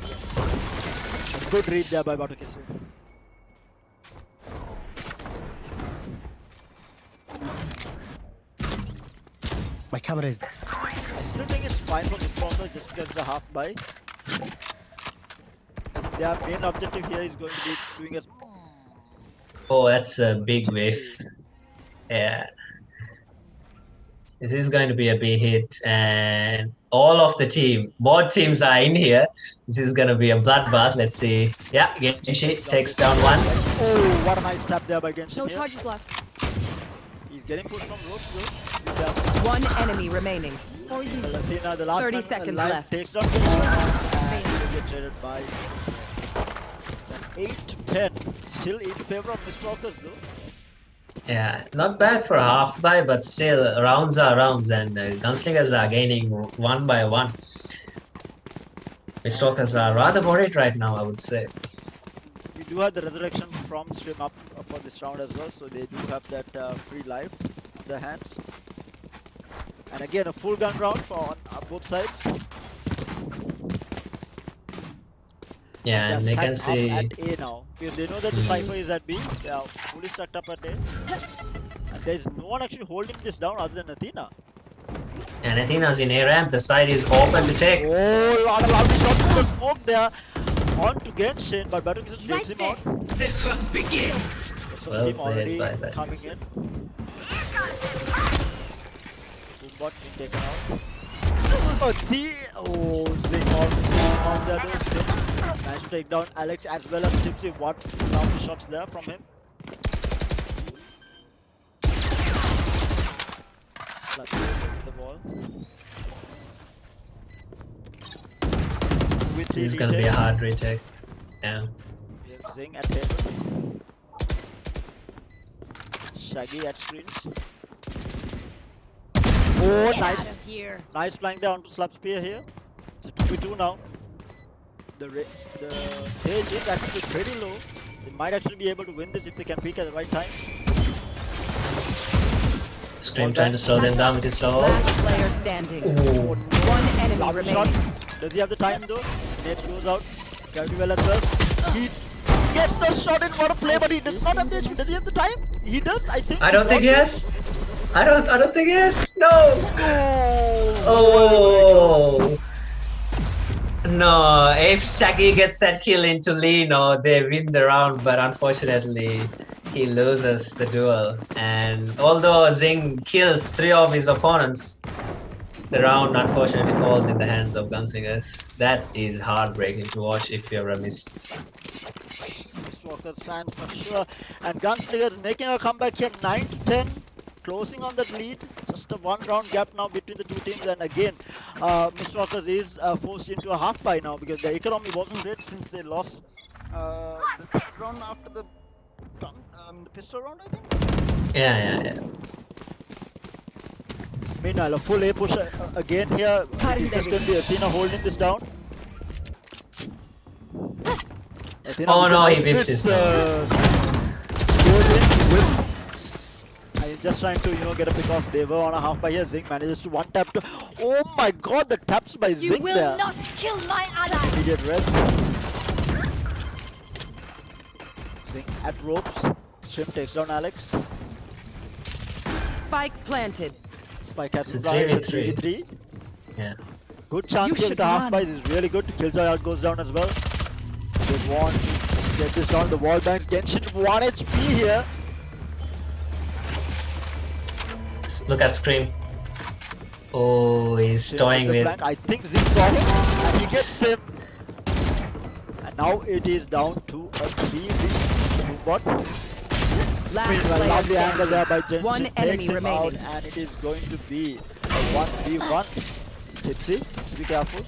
good read there by Batukisu. My camera is. I still think it's fine for Mistwalkers just because it's a half buy. They their main objective here is going to be doing a Oh, that's a big whiff. Yeah. This is going to be a big hit, and all of the both teams are in here. This is going to be a bloodbath. Let's see. Yeah, Genshi takes down one. Oh, what a nice tap there by Genshin No here. charges left. He's getting pushed from ropes though. With that. One enemy remaining. Latina, the last 30 man seconds alive, left. takes down Genshin and will get traded by. It's an 8-10. Still in favor of Mistwalkers though. Yeah, not bad for a half buy, but still rounds are rounds, and Gunslingers are gaining one by one. Mistwalkers are rather worried right now, I would say. We do have the resurrection from stream up for this round as well, so they do have that free life on their hands. And again, a full gun round for on both sides. Yeah, and they can Stacked see. up at A now. Because they know that the Cypher is at B. They are fully stacked up at A. And there's no one actually holding this down other than Athena. And Athena's in A ramp. The side is open to take. Oh, lot of loud shots in the smoke there. On to Genshin, but Battlefield takes him out. The hunt begins. So Well team already played by coming Battlefield. in. Boombot being taken out. Oh, Zing on the other. Managed to take down Alex as well as Tipsy. What round shots there from him. The ball. With This is gonna be a hard retake. Yeah. We have Zing at table. Shaggy at screens. Oh, nice. Here. Nice flying there onto Slap Spear here. It's a 2v2 now. The Sage is actually pretty low. They might actually be able to win this if they can peek at the right time. Scream trying to slow them down with his slow Last ults. player standing. Ooh. One enemy Loud remaining. shot. Does he have the time though? Nate goes out. Very well as well. He gets the shot in. What a play, but he does not have the HP. Does he have the time? He does, I think. I don't think he has. I don't think he has. No. Oh. Oh. No, if Shaggy gets that kill into Lino, they win the round, but unfortunately, he loses the duel. And although Zing kills 3 of his opponents, the round unfortunately falls in the hands of Gunslingers. That is heartbreaking to watch if you're a Walker's fan for sure. And Gunslingers making a comeback here, 9-10. Closing on that lead, just a 1 round gap now between the two teams, and again, Mistwalkers is forced into a half bye now because their economy wasn't great since they lost the third round after the the pistol round, I think. Yeah. Meanwhile, a full A push again here. It's just going to be Athena holding this down. Athena Oh no, he with whips his just trying to, get a pick off. They were on a half by here. Zing manages to one tap to. Oh my god, the taps by You Zing will there. not kill my ally. Immediate rest. Zing at ropes. Shrimp takes down Alex. Spike planted. Spike has It's a to 3v3. Yeah. Good chance here with the half by. This is really good. Killjoy out goes down as well. They want to get this down. The wall banks. Genshin 1 HP here. Look at Scream. Oh, he's toying with. Flank. I think Zing saw him and he gets him. And now it is down to a 3v bot. Last Meanwhile, player lovely angle standing. there by Genshin. One Takes enemy him out, remaining. and it is going to be a 1v1. Tipsy, let's be careful.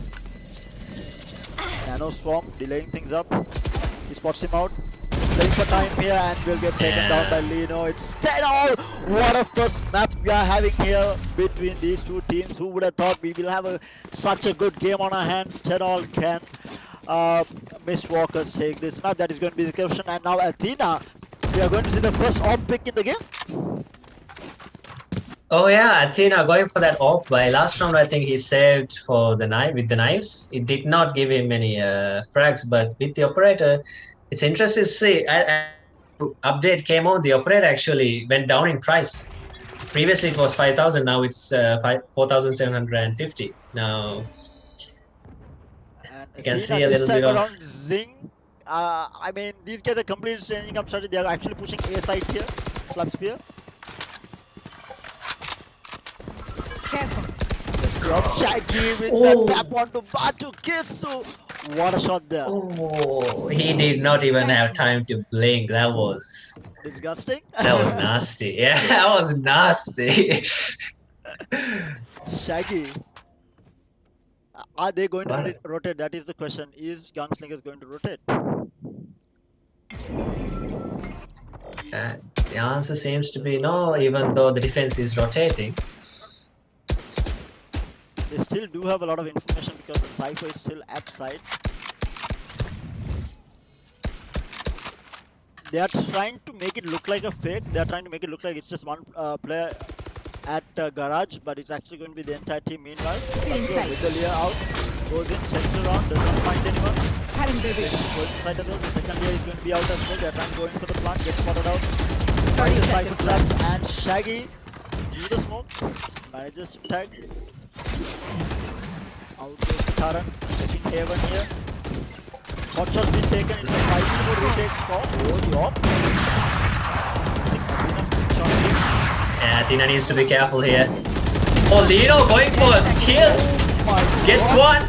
Nano Swarm delaying things up. He spots him out. Playing for time here and will get taken down by Lino. It's 10-all. What a first map we are having here between these two teams. Who would have thought we will have such a good game on our hands? 10-all. Can Mistwalkers take this map? That is going to be the question. And now Athena, we are going to see the first AWP pick in the game. Oh yeah, Athena going for that AWP by last round. I think he saved for the knife with the knives. It did not give him any frags, but with the operator, it's interesting to see. Update came on. The operator actually went down in price. Previously it was 5,000. Now it's 4,750. Now And you can Athena see a this little time bit of. around, Zing I mean, these guys are completely changing up strategy. They are actually pushing A side here. Slap spear. Careful. Shaggy with Oh. the tap onto Batu Kisu. What a shot there. Oh, he did not even have time to blink. That was Disgusting. nasty. Yeah, that was nasty. Shaggy. Are they going to What? rotate? That is the question. Is GunSlingerS going to rotate? The answer seems to be no, even though the defense is rotating. They still do have a lot of information because the Cypher is still at side. They are trying to make it look like a fake. They are trying to make it look like it's just one player at garage, but it's actually going to be the entire team meanwhile. Inside. With the Lear out, goes in, checks around, does not find anyone. Cutting their Goes vision. inside the middle. The second Lear is going to be out as well. They're trying to go in for the plant, gets spotted out. 30 Cypher seconds flaps left. and Shaggy through the smoke. Manages to tag. Out goes Taran, checking Haven here. Hot shot's been taken. It's a 5-4 retake for Yop. Yeah, Athena needs to be careful here. Oh, Lino going for a kill. Gets one.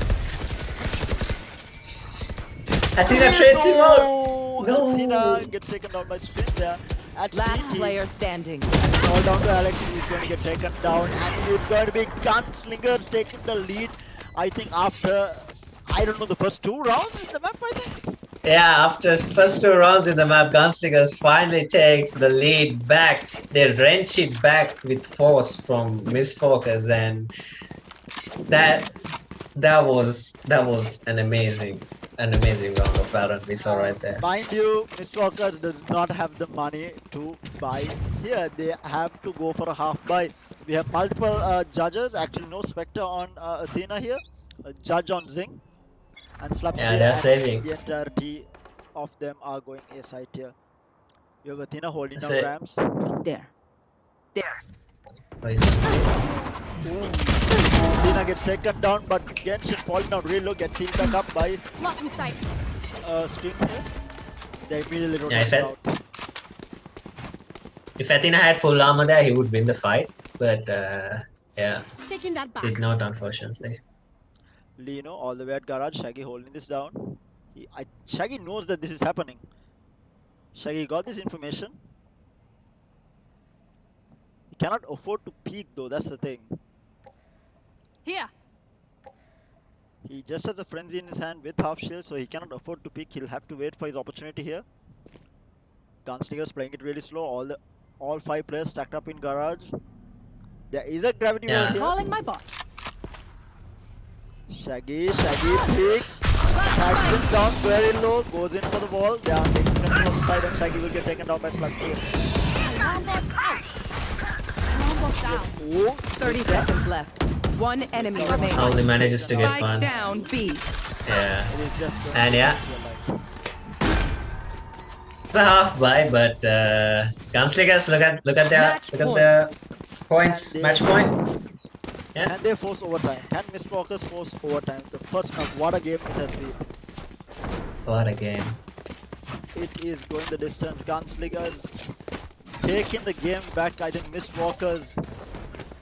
Athena trades him out. No. Athena gets taken down by Sprint there. At Last CT. player standing. All down to Alex, who is going to get taken down, and it's going to be GunSlingerS taking the lead. I think after, I don't know, the first 2 rounds in the map, I think. Yeah, after first 2 rounds in the map, GunSlingerS finally takes the lead back. They wrench it back with force from Misfocus, and that was an amazing round of Valorant we saw right there. Mind you, Misfocus does not have the money to buy here. They have to go for a half buy. We have multiple judges, actually no Spectre on Athena here, a judge on Zing, and Slap Yeah, Spear, they're and saving. the entirety of them are going A side here. You have Athena holding That's down it. ramps. There. Oh, he's- Athena gets taken down, but Genshin falling down real low, gets healed back up by Lock in sight. Scream here. They immediately Yeah, rotate out. If Athena had full armor there, he would win the fight, but yeah, Taking that back. did not, unfortunately. Lino all the way at garage. Shaggy holding this down. Shaggy knows that this is happening. Shaggy got this information. He cannot afford to peek though, that's the thing. Here. He just has a frenzy in his hand with half shield, so he cannot afford to peek. He'll have to wait for his opportunity here. GunSlingerS playing it really slow. All 5 players stacked up in garage. There is a gravity well here. Calling my bot. Shaggy peeks. Tags him down very low. Goes in for the wall. They are taking control of the side, and Shaggy will get taken down by Slug. Alarm bot out. Alarm bot down. Oh, 30 seconds left. One enemy remaining. Only manages to get Spike one. down B. Yeah, It is just going and to yeah, be your life. it's a half buy, but GunSlingerS, look at their points, match point. Yeah. Can they force overtime? Can Misfocus force overtime? The first map, what a game it has been. What a game. It is going the distance. GunSlingerS taking the game back. I think Misfocus,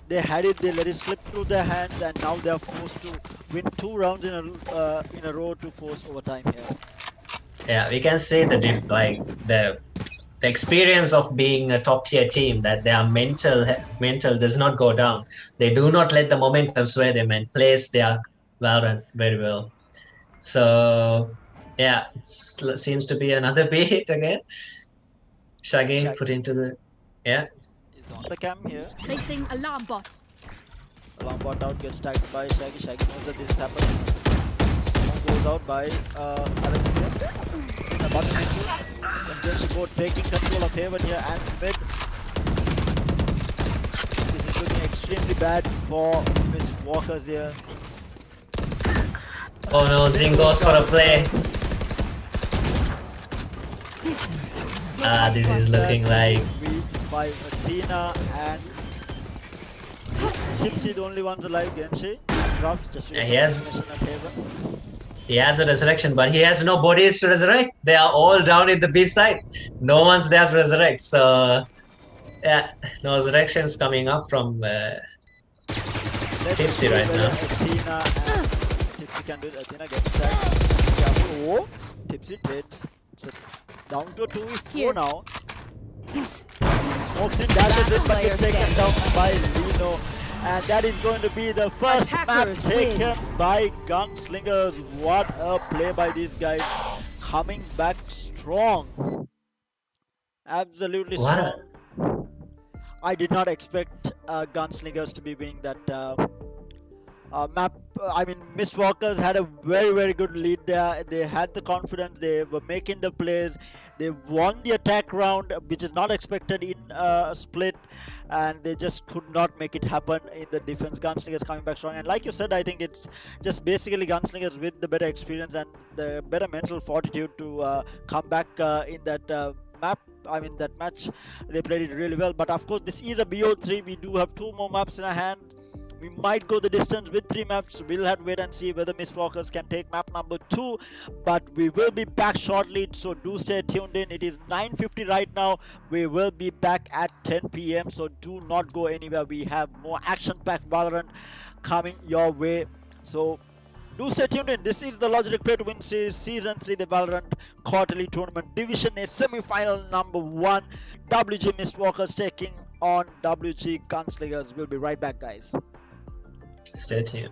they had it, they let it slip through their hands, and now they are forced to win 2 rounds in a row to force overtime here. Yeah, we can see the experience of being a top tier team, that their mental does not go down. They do not let the momentum sway them and plays their Valorant very well. So yeah, it seems to be another beat again. Shaggy put into the It's on the cam here. Placing alarm bot. Alarm bot out, gets tagged by Shaggy. Shaggy knows that this is happening. Smoke goes out by Alex here. The bottom issue. And just go taking control of Haven here and mid. This is looking extremely bad for Misfocus here. Oh no, Zing goes for a play. This is looking like by Athena and Gypsy, the only ones alive. Genshin. Rough, just he has- at Haven. He has a resurrection, but he has no bodies to resurrect. They are all down in the B side. No one's there to resurrect. So yeah, no resurrections coming up from Let's Tipsy see right whether now. Athena and Tipsy can do it. Athena gets that. Oh, Tipsy trades. So down to a 2v4 Here. now. Smokes in, dashes in, but gets taken down by Lino. And that is going to be the first map Attackers taken win. by GunSlingerS. What a play by these guys. Coming back strong. Absolutely What a- strong. I did not expect GunSlingerS to be winning that map. I mean, Mistwalkers had a very good lead there. They had the confidence. They were making the plays. They won the attack round, which is not expected in a split, and they just could not make it happen in the defense. GunSlingerS coming back strong, and like you said, I think it's just basically GunSlingerS with the better experience and the better mental fortitude to come back in that map. I mean, that match they played it really well. But of course, this is a BO3. We do have 2 more maps in our hand. We might go the distance with 3 maps. We'll have to wait and see whether Mistwalkers can take map number 2. But we will be back shortly, so do stay tuned in. It is 9:50 right now. We will be back at 10 p.m. So do not go anywhere. We have more action-packed Valorant coming your way. So do stay tuned in. This is the Logitech Play to Win Series Season 3, the Valorant Quarterly Tournament Division A Semi-Final number 1. WG Mistwalkers taking on WG GunSlingerS. We'll be right back, guys. Stay tuned.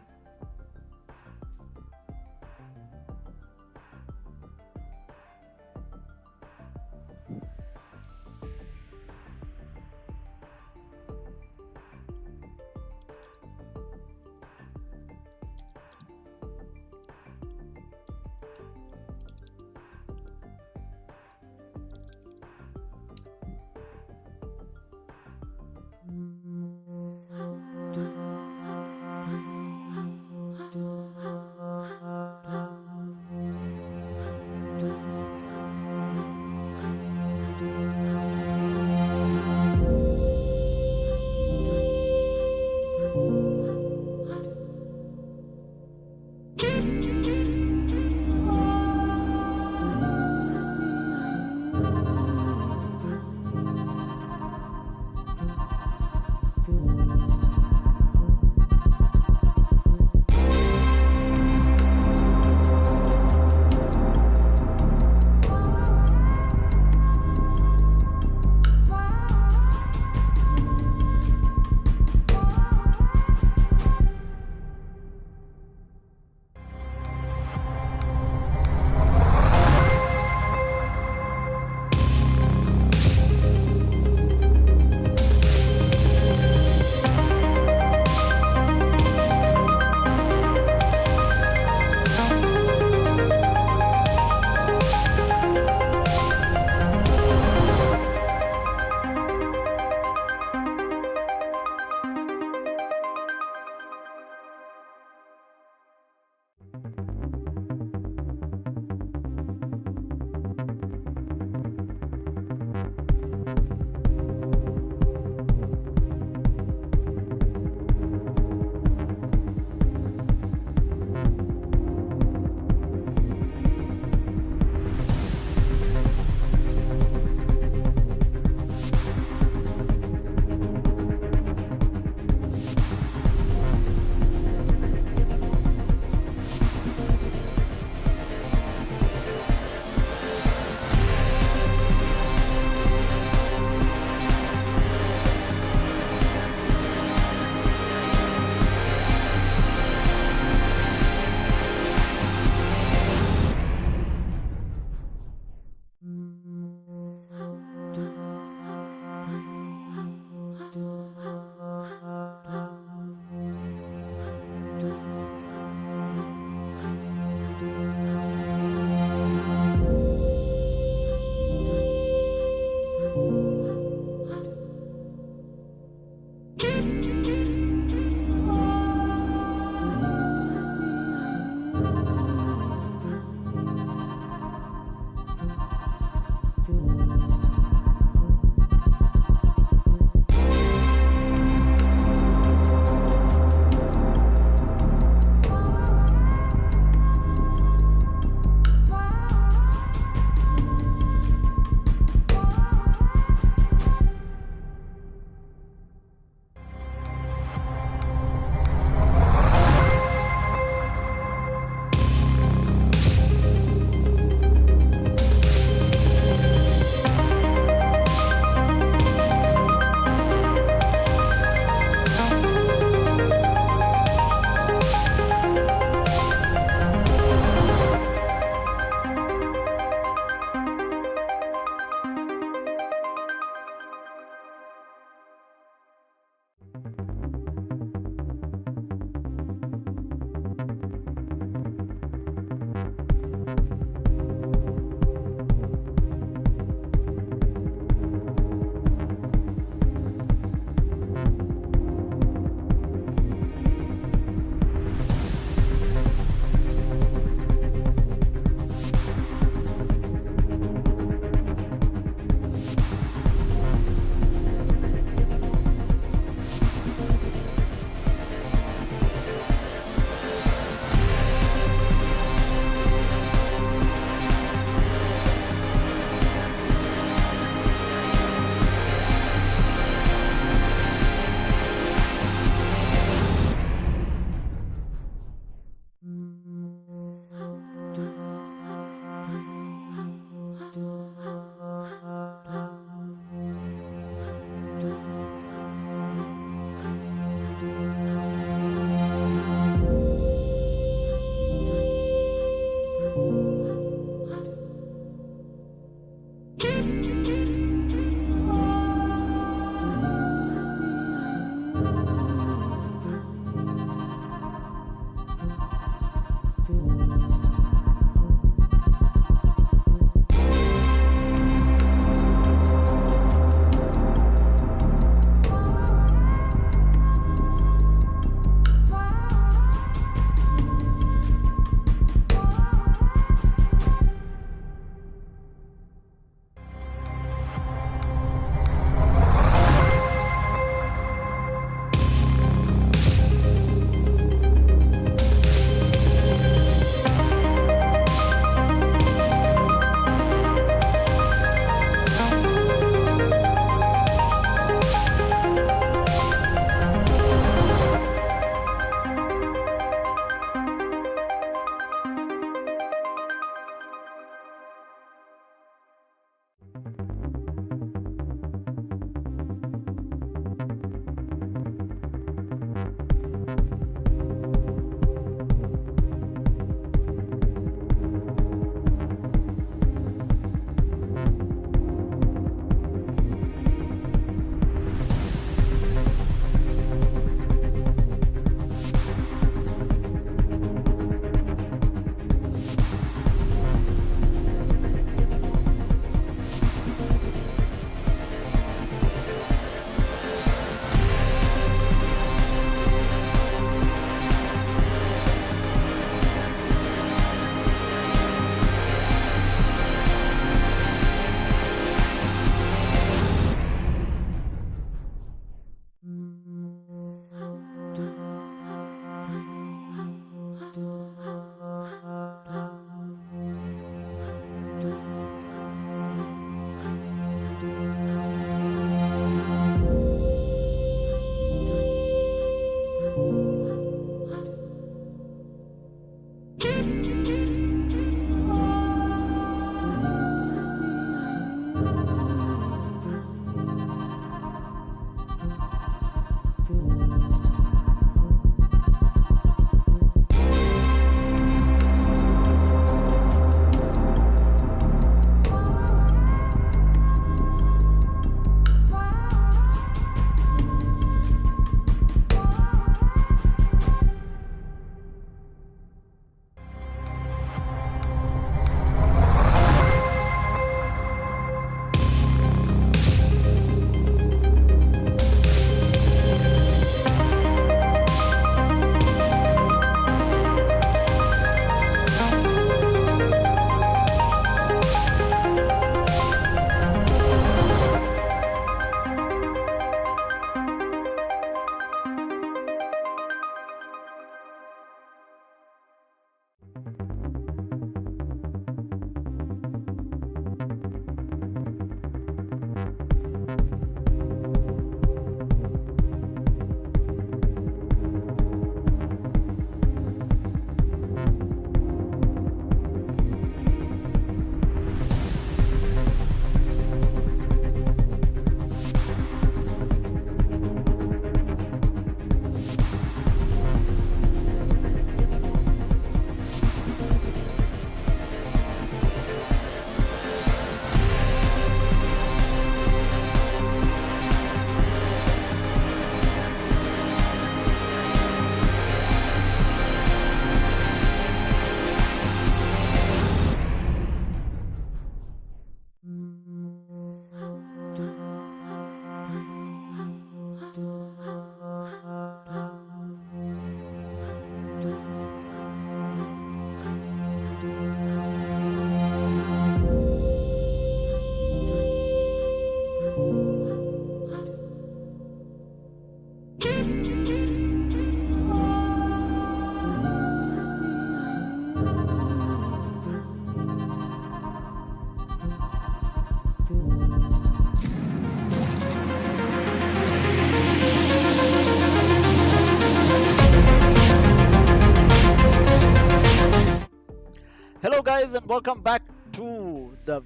Hello guys and welcome back to the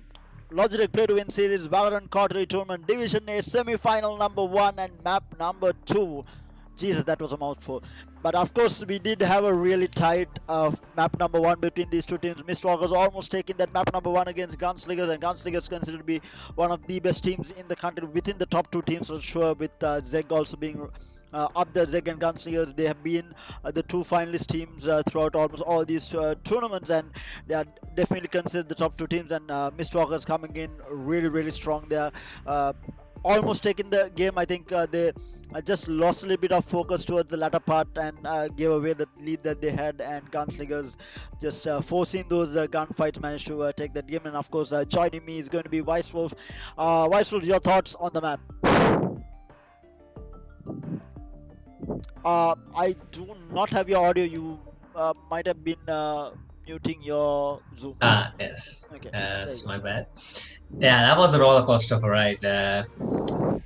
Logitech Play to Win Series Valorant Quarterly Tournament Division A Semi-Final number 1 and map number 2. Jesus, that was a mouthful. But of course, we did have a really tight map number 1 between these two teams. Mistwalkers almost taking that map number 1 against GunSlingerS, and GunSlingerS considered to be one of the best teams in the country, within the top 2 teams for sure, with Zeg also being up there. Zeg and GunSlingerS, they have been the 2 finalist teams throughout almost all these tournaments, and they are definitely considered the top 2 teams. And Mistwalkers coming in really strong there. Almost taking the game. I think they just lost a little bit of focus towards the latter part and gave away the lead that they had, and GunSlingerS just forcing those gunfights managed to take that game. And of course, joining me is going to be Weisswolf. Weisswolf, your thoughts on the map? I do not have your audio. You might have been muting your Zoom. Yes. Okay. That's my bad. Yeah, that was a roller coaster of a ride.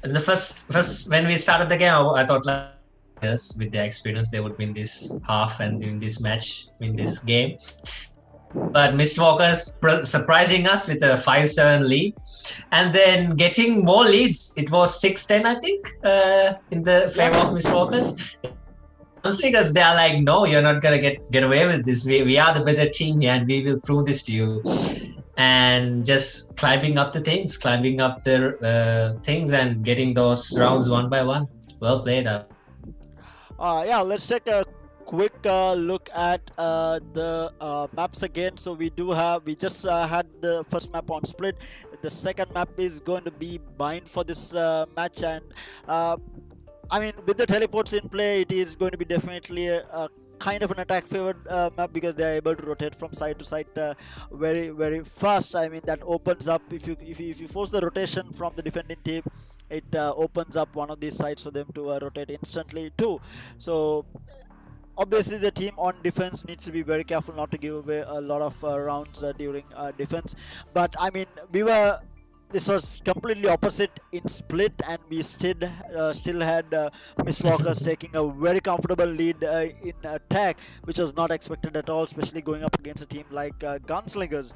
And the first when we started the game, I thought, like, yes, with their experience, they would win this half and win this match, win this game. But Mistwalkers surprising us with a 5-7 lead, and then getting more leads. It was 6-10, I think, in the favor of Mistwalkers. Because they are like, no, you're not gonna get away with this. We are the better team here, and we will prove this to you. And just climbing up the things, and getting those rounds one by one. Well played. Yeah, let's take a quick look at the maps again. So we just had the first map on split. The second map is going to be bind for this match, and I mean, with the teleports in play, it is going to be definitely a kind of an attack favored map, because they are able to rotate from side to side very fast. I mean, that opens up, if you force the rotation from the defending team, it opens up one of these sides for them to rotate instantly too. So obviously the team on defense needs to be very careful not to give away a lot of rounds during defense. But I mean, this was completely opposite in split, and we still had Mistwalkers taking a very comfortable lead in attack, which was not expected at all, especially going up against a team like GunSlingerS.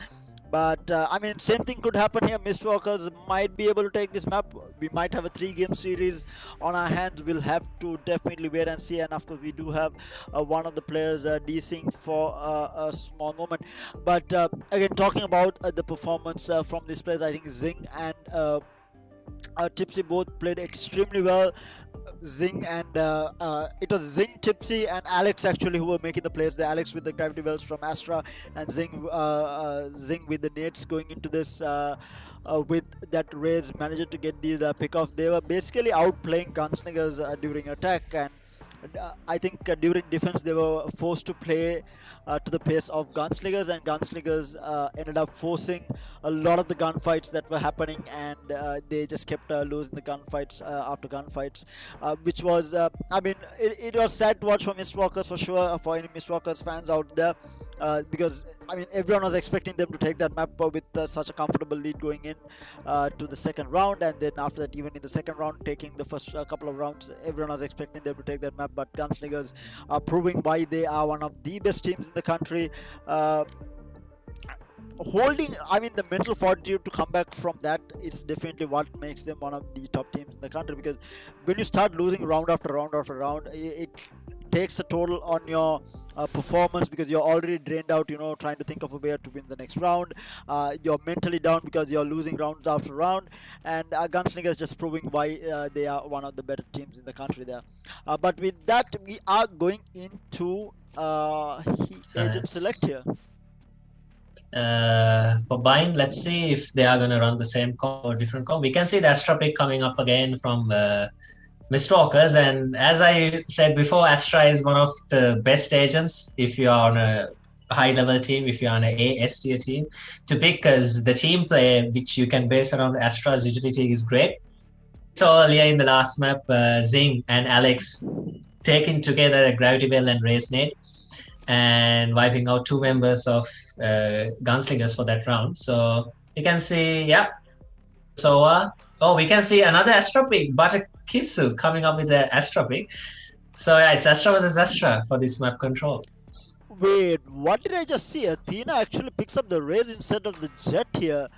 But I mean, same thing could happen here. Mistwalkers might be able to take this map. We might have a 3-game series on our hands. We'll have to definitely wait and see. And of course, we do have one of the players DCing for a small moment. But again, talking about the performance from these players, I think Zing and Tipsy both played extremely well. Zing and it was Zing, Tipsy, and Alex actually who were making the plays. The Alex with the gravity wells from Astra, and Zing with the nades going into this with that Raze managed to get these pick off. They were basically outplaying GunSlingerS during attack, and I think during defense they were forced to play to the pace of GunSlingerS, and GunSlingerS ended up forcing a lot of the gunfights that were happening, and they just kept losing the gunfights after gunfights, which was, I mean, it was sad to watch for Mistwalkers for sure, for any Mistwalkers fans out there. Because I mean, everyone was expecting them to take that map with such a comfortable lead going in to the second round, and then after that, even in the second round, taking the first couple of rounds, everyone was expecting them to take that map. But GunSlingerS are proving why they are one of the best teams in the country. Holding, I mean, the mental fortitude to come back from that, it's definitely what makes them one of the top teams in the country. Because when you start losing round after round after round, it takes a toll on your performance, because you're already drained out, you know, trying to think of a way to win the next round. You're mentally down because you're losing rounds after round, and GunSlingerS just proving why they are one of the better teams in the country there. But with that, we are going into agent select here. For Bind, let's see if they are going to run the same comp or different comp. We can see the Astra pick coming up again from Mistwalkers, and as I said before, Astra is one of the best agents if you are on a high-level team, if you're on an A/S tier team, to pick, because the team play which you can base around Astra's utility is great. So earlier in the last map, Zing and Alex taking together a Gravity Well and Raze Nade and wiping out 2 members of GunSlingerS for that round. So you can see, yeah. So we can see another Astra pick, Butakisu coming up with the Astra pick. So yeah, it's Astra versus Astra for this map control. Wait, what did I just see? Athena actually picks up the Raze instead of the Jet here.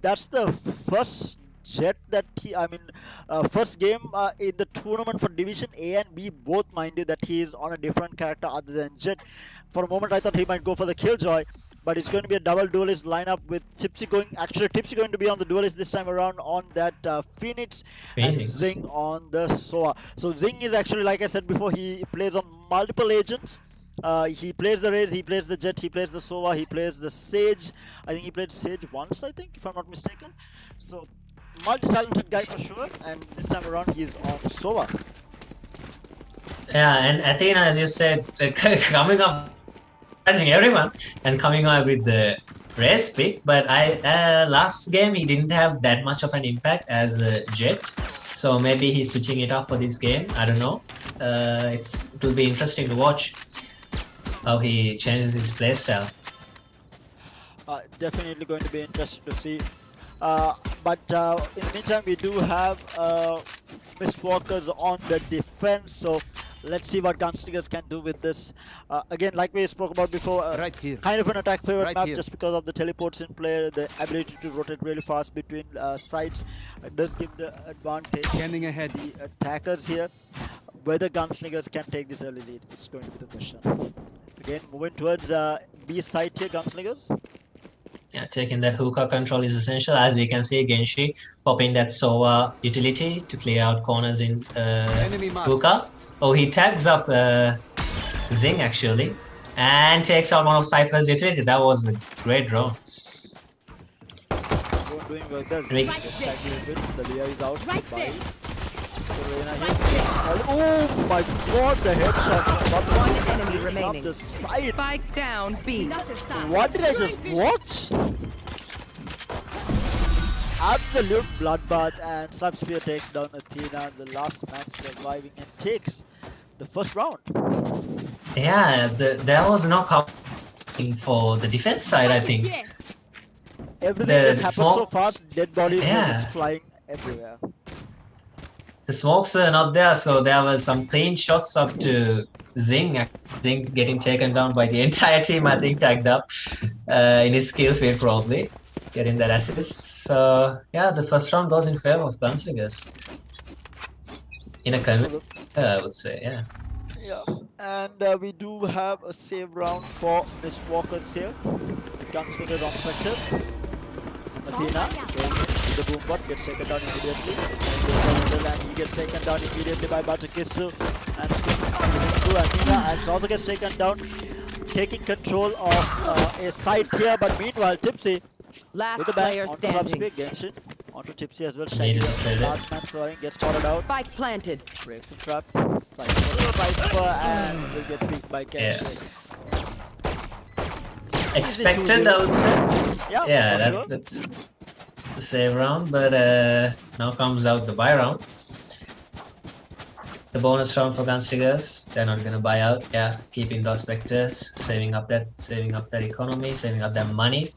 That's the first Jet that first game in the tournament for Division A and B, both mind you that he is on a different character other than Jet. For a moment I thought he might go for the Killjoy, but it's going to be a double duelist lineup with Tipsy Tipsy going to be on the duelist this time around on that Phoenix and Zing on the Sova. So Zing is actually, like I said before, he plays on multiple agents. He plays the Raze, he plays the Jet, he plays the Sova, he plays the Sage. I think he played Sage once, I think, if I'm not mistaken. So multi-talented guy for sure, and this time around he's on Sova. Yeah, and Athena, as you said, coming up, surprising everyone, and coming up with the Raze pick. But last game he didn't have that much of an impact as Jet, so maybe he's switching it up for this game. I don't know. It will be interesting to watch how he changes his playstyle. Definitely going to be interesting to see. But in the meantime, we do have Mistwalkers on the defense, so let's see what GunSlingerS can do with this. Again, like we spoke about before, Right here. kind of an attack favorite Right map here. just because of the teleports in play, the ability to rotate really fast between sides. It does give the advantage Scanning ahead. the attackers here. Whether GunSlingerS can take this early lead is going to be the question. Again, moving towards B side here, GunSlingerS. Yeah, taking that hookah control is essential. As we can see, Genshi popping that Sova utility to clear out corners in Enemy mark. hookah. Oh, he tags up Zing actually and takes out one of Cypher's utility. That was a great draw. Doing well there. Right The Leah is out. Right by there. Serena here. Oh my god, the headshot. One enemy From remaining. the side. Spike down B. Without a star. What did I just watch? Absolute bloodbath, and Subspear takes down Athena, the last man surviving, and takes the first round. Yeah, there was no counting for the defense side, I think. Yeah. Everything The just happened small- so fast, dead bodies were Yeah. just flying everywhere. The smokes were not there, so there was some clean shots up to Zing. Zing getting taken down by the entire team, I think, tagged up in his skill field probably, getting that assist. So yeah, the first round goes in favor of GunSlingerS. In a I would say, yeah. Yeah, and we do have a save round for Mistwalkers here. GunSlingerS on Spectres. Athena going into the boombot, gets taken down immediately. And he gets taken down immediately by Batakisu. And through Athena, and she also gets taken down, taking control of a side here. But meanwhile, Tipsy Last with the back player onto standing. Subspear, Genshin onto Tipsy as well. Shaggy, Needed to play that. last man surviving, gets spotted out. Spike planted. Breaks the trap. Cypher and will get picked by Genshin. Expected, I would say. Yeah, Yeah, for sure. that's the save round, but now comes out the buy round. The bonus round for GunSlingerS. They're not gonna buy out. Yeah, keeping those specters, saving up that economy, saving up that money.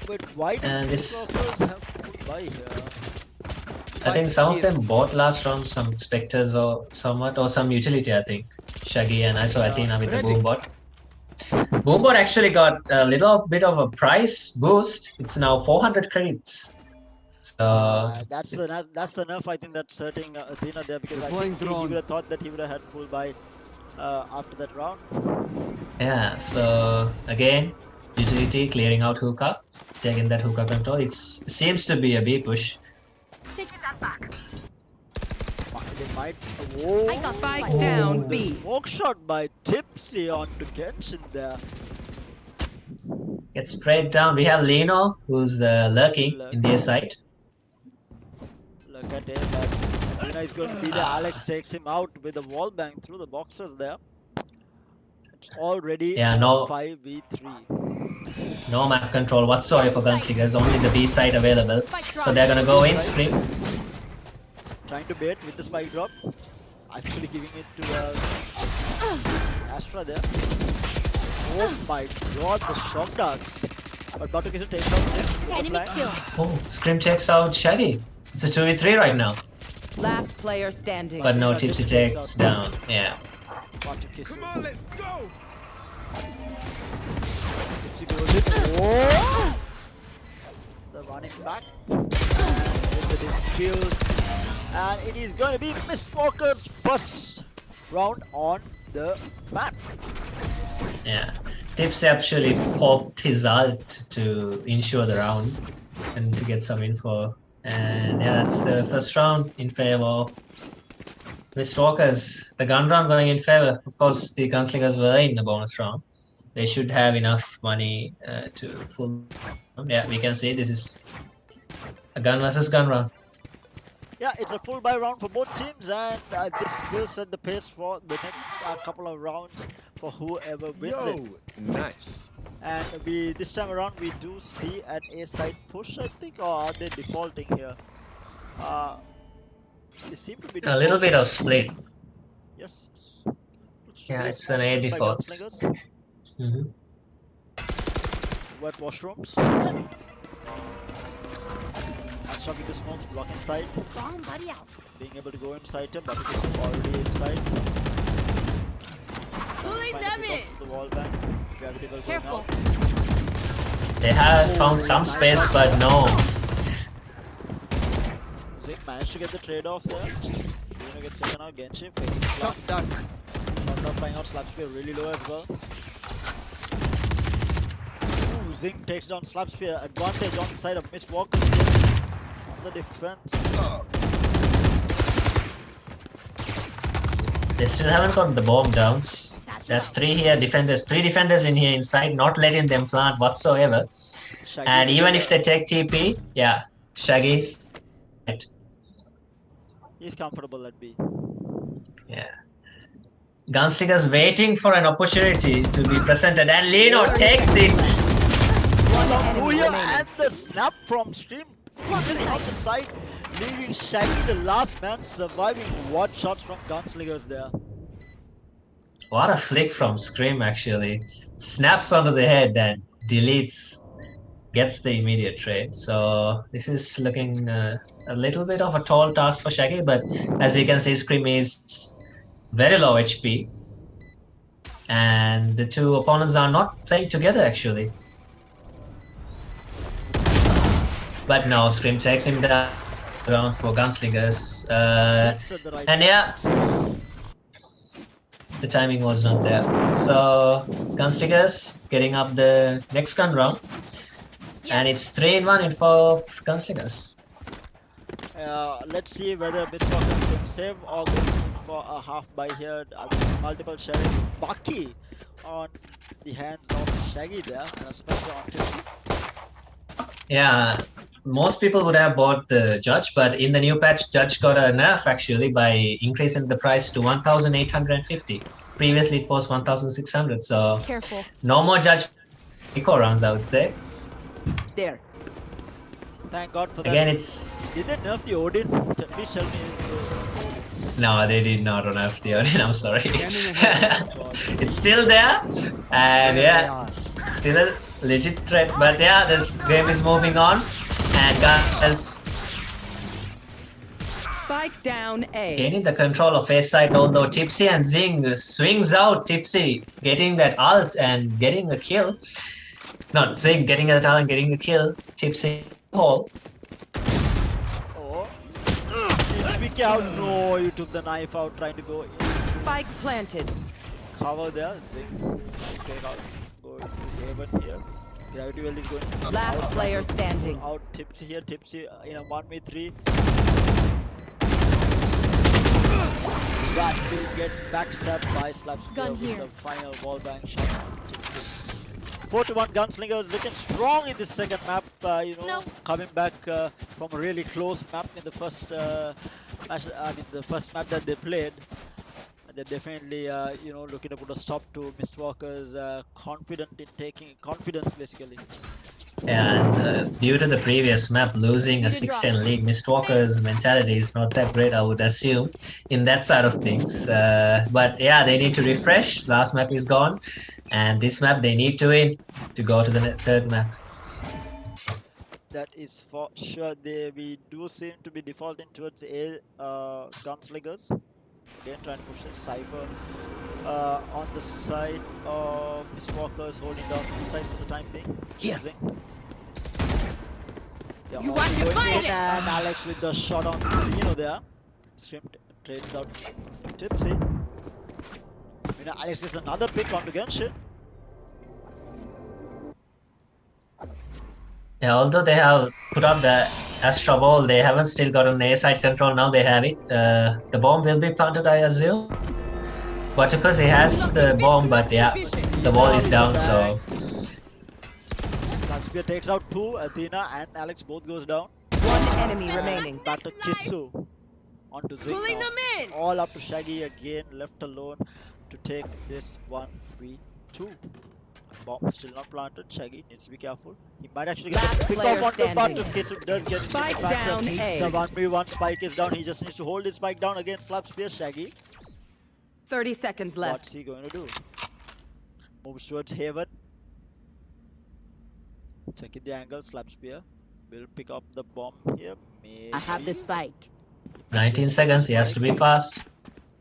But why And does this- Mistwalkers have full buy here? I think some of them bought last round, some specters or somewhat, or some utility. I think Shaggy and I saw Athena with the boombot. Boombot actually got a little bit of a price boost. It's now 400 credits. So That's the nerf I think that's hurting Athena there, because I Deploying think he drone. would have thought that he would have had full buy after that round. yeah, so again, utility clearing out hookah, taking that hookah control. It seems to be a B push. They might. Whoa. I got Spike down The B. smoke shot by Tipsy onto Genshin there. Gets sprayed down. We have Leno, who's lurking in the A side. Look at him. Athena is going to be there. Alex takes him out with a wall bang through the boxes there. It's already Yeah, no. 5v3. No map control whatsoever for GunSlingerS, only the B side available. So they're gonna go in sprint. Trying to bait with the spike drop. Actually giving it to Astra there. Oh my god, the shock darts. But Batakisu takes out him. Enemy kill. Oh, Scrim checks out Shaggy. It's a 2v3 right now. Last player standing. But no, Yeah, Tipsy Tipsy takes takes out. down. Yeah. Batakisu. Come on, let's go. Tipsy goes in. Oh! The running back. with the kills. And it is going to be Mistwalker's first round on the map. Yeah, Tipsy actually popped his ult to ensure the round and to get some info. And yeah, that's the first round in favor of Mistwalkers. The gun round going in favor. Of course, the Gunslingers were in the bonus round. They should have enough money to full. Yeah, we can see this is a gun versus gun round. Yeah, it's a full buy round for both teams, and this will set the pace for the next couple of rounds for whoever wins it. Nice. And this time around we do see an A side push, I think, or are they defaulting here? They seem to be A little bit of split. Yes. Yeah, it's an A default. Mm-hmm. Wet washrooms. Stopping the smokes, blocking side. Bomb buddy out. Being able to go inside him, but it is already inside. Pulling them in. The wall back. Gravity will Careful. They have found some space, but no. Zig managed to get the trade off there. Gonna get second out. Genshin faking Shot that. Shot out, flying out. Slap spear really low as well. Ooh, Zing takes down Slap spear. Advantage on the side of Mistwalker. The defense. They still haven't got the bomb downs. There's three defenders in here inside, not letting them plant whatsoever. Shaggy And even if they take TP, yeah, Shaggy's. He's comfortable at B. Yeah. Gunslinger's waiting for an opportunity to be presented, and Lino takes it. And the snap from Stream. Even on the side, leaving Shaggy the last man surviving. What shots from Gunslingers there? What a flick from Scream actually. Snaps onto the head and deletes, gets the immediate trade. So this is looking a little bit of a tall task for Shaggy, but as we can see, Scream is very low HP. And the two opponents are not playing together actually. But no, Scream takes him down for Gunslingers. And yeah, the timing was not there. So Gunslingers getting up the next gun round. And it's 3-1 in favor of Gunslingers. Let's see whether Mistwalker can save or go for a half buy here. Multiple sharing Bucky on the hands of Shaggy there, and especially on Tipsy. Yeah, most people would have bought the Judge, but in the new patch, Judge got a nerf actually by increasing the price to 1,850. Previously, it was 1,600. So Careful. no more Judge eco rounds, I would say. There. Thank God for that. Again, it's Did they nerf the Odin? Please tell me. no, they did not nerf the Odin. I'm sorry. It's still there, and yeah, it's still a legit threat. But yeah, this game is moving on, and guys Spike down A. gaining the control of A side. Although Tipsy and Zing swings out, Tipsy getting that ult and getting a kill. Not Zing getting that ult and getting a kill. Tipsy hole. Oh. Speak out. No, you took the knife out trying to go in. Spike planted. Cover there. Zing. Take out. Go to Haven here. Gravity well is going. Last out, player standing. Out Tipsy here. Tipsy in a 1v3. That will get backstabbed by Slaps Gun with here. the final wall bang shot. 4-1 Gunslingers looking strong in this second map. No. Coming back from a really close map in the first match. The first map that they played. They're definitely looking to put a stop to Mistwalker's confidence basically. And due to the previous map losing a 6-10 lead, Mistwalker's mentality is not that great, I would assume, in that side of things. But yeah, they need to refresh. Last map is gone, and this map they need to win to go to the third map. That is for sure. We do seem to be defaulting towards A Gunslingers. Again, trying to push the Cypher on the side of Mistwalker's holding down the side for the time being. Here. Using. You want to fight it? And Alex with the shot on there. Shrimp trades out Tipsy. Alex gets another pick on the Genshin. Yeah, although they have put up the Astra Ball, they haven't still got an A side control. Now they have it. The bomb will be planted, I assume. But because he has the bomb, but yeah, the wall is down, so. Spear takes out 2, Athena and Alex both goes down. One enemy remaining. Back to Kisu. On to Zing now. It's all up to Shaggy again, left alone to take this 1v2. Bomb still not planted. Shaggy needs to be careful. He might actually get Last a pick player off on the but standing. Kisu does get Spike the down A. It's a 1v1. Spike is down. He just needs to hold his spike down again. Slap spear Shaggy. 30 seconds left. What's he going to do? Moves towards Haven. Checking the angle. Slap spear. Will pick up the bomb here. Maybe. I have the spike. 19 seconds, he has to be fast.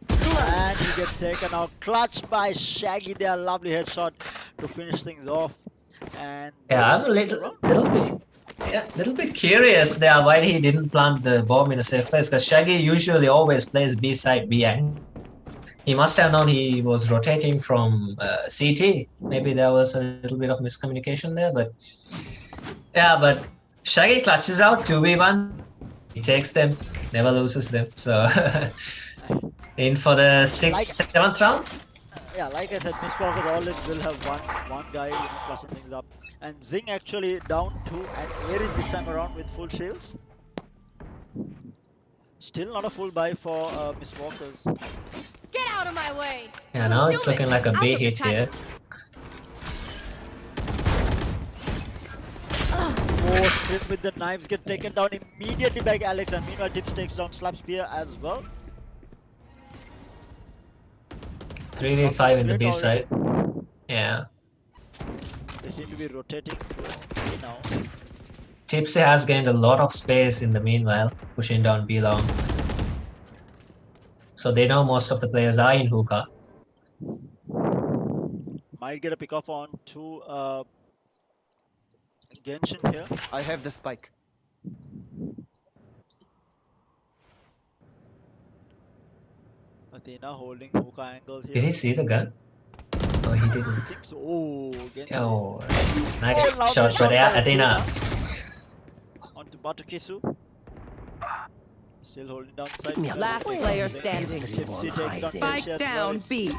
And he gets taken out. Clutched by Shaggy there. Lovely headshot to finish things off. And Yeah, I'm a little bit curious there why he didn't plant the bomb in a safe place, because Shaggy usually always plays B side B angle. He must have known he was rotating from CT. Maybe there was a little bit of miscommunication there, but yeah, but Shaggy clutches out 2v1. He takes them, never loses them. So in for the 7th round. Yeah, like I said, Mistwalker always will have one guy clutching things up. And Zing actually down 2 and Aries this time around with full shields. Still not a full buy for Mistwalkers. Get out of my way! Yeah, now it's looking like a B hit here. Oh, Strip with the knives get taken down immediately by Alex, and meanwhile Tips takes down Slap Spear as well. 3v5 in the B side. Yeah. They seem to be rotating towards A now. Tipsy has gained a lot of space in the meanwhile, pushing down B long. So they know most of the players are in hookah. Might get a pick off on to Genshin here. I have the spike. Athena holding hookah angles here. Did he see the gun? Oh, he I didn't. think so. Oh, Genshin. Oh, nice Oh, shot, shot but yeah, by Athena. On to Batukisu. Still holding down side. Last player standing. Tipsy takes down Spike Genshin as down well. B.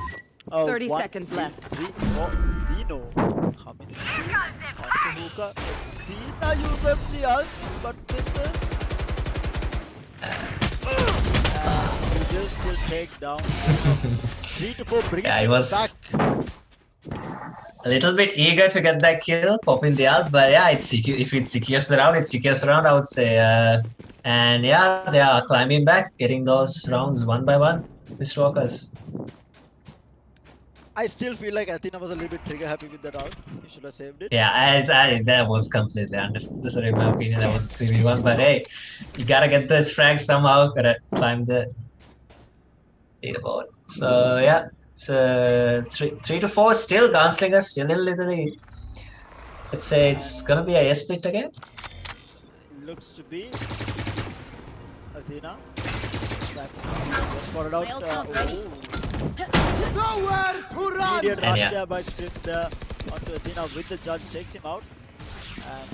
Oh, 30 1, seconds 2, left. 3, 4. Dino coming in. Onto hookah. Dina uses the ult but misses. He will still take down 3 to 4. Bring Yeah, it he was back. a little bit eager to get that kill, popping the ult, but yeah, if it secures the round, it secures the round, I would say. And yeah, they are climbing back, getting those rounds one by one. Mr. Walkers. I still feel like Athena was a little bit trigger happy with that ult. He should have saved it. Yeah, that was completely unnecessary in my opinion. That was 3v1, but hey, you gotta get this frag somehow, gotta climb the leaderboard. So yeah, it's 3 to 4 still. GunSlingerS still in little lead. Let's say it's gonna be a split again. Looks to be Athena. Spotted out. Nowhere to run! Immediate And rush yeah. there by Script there onto Athena with the judge, takes him out. And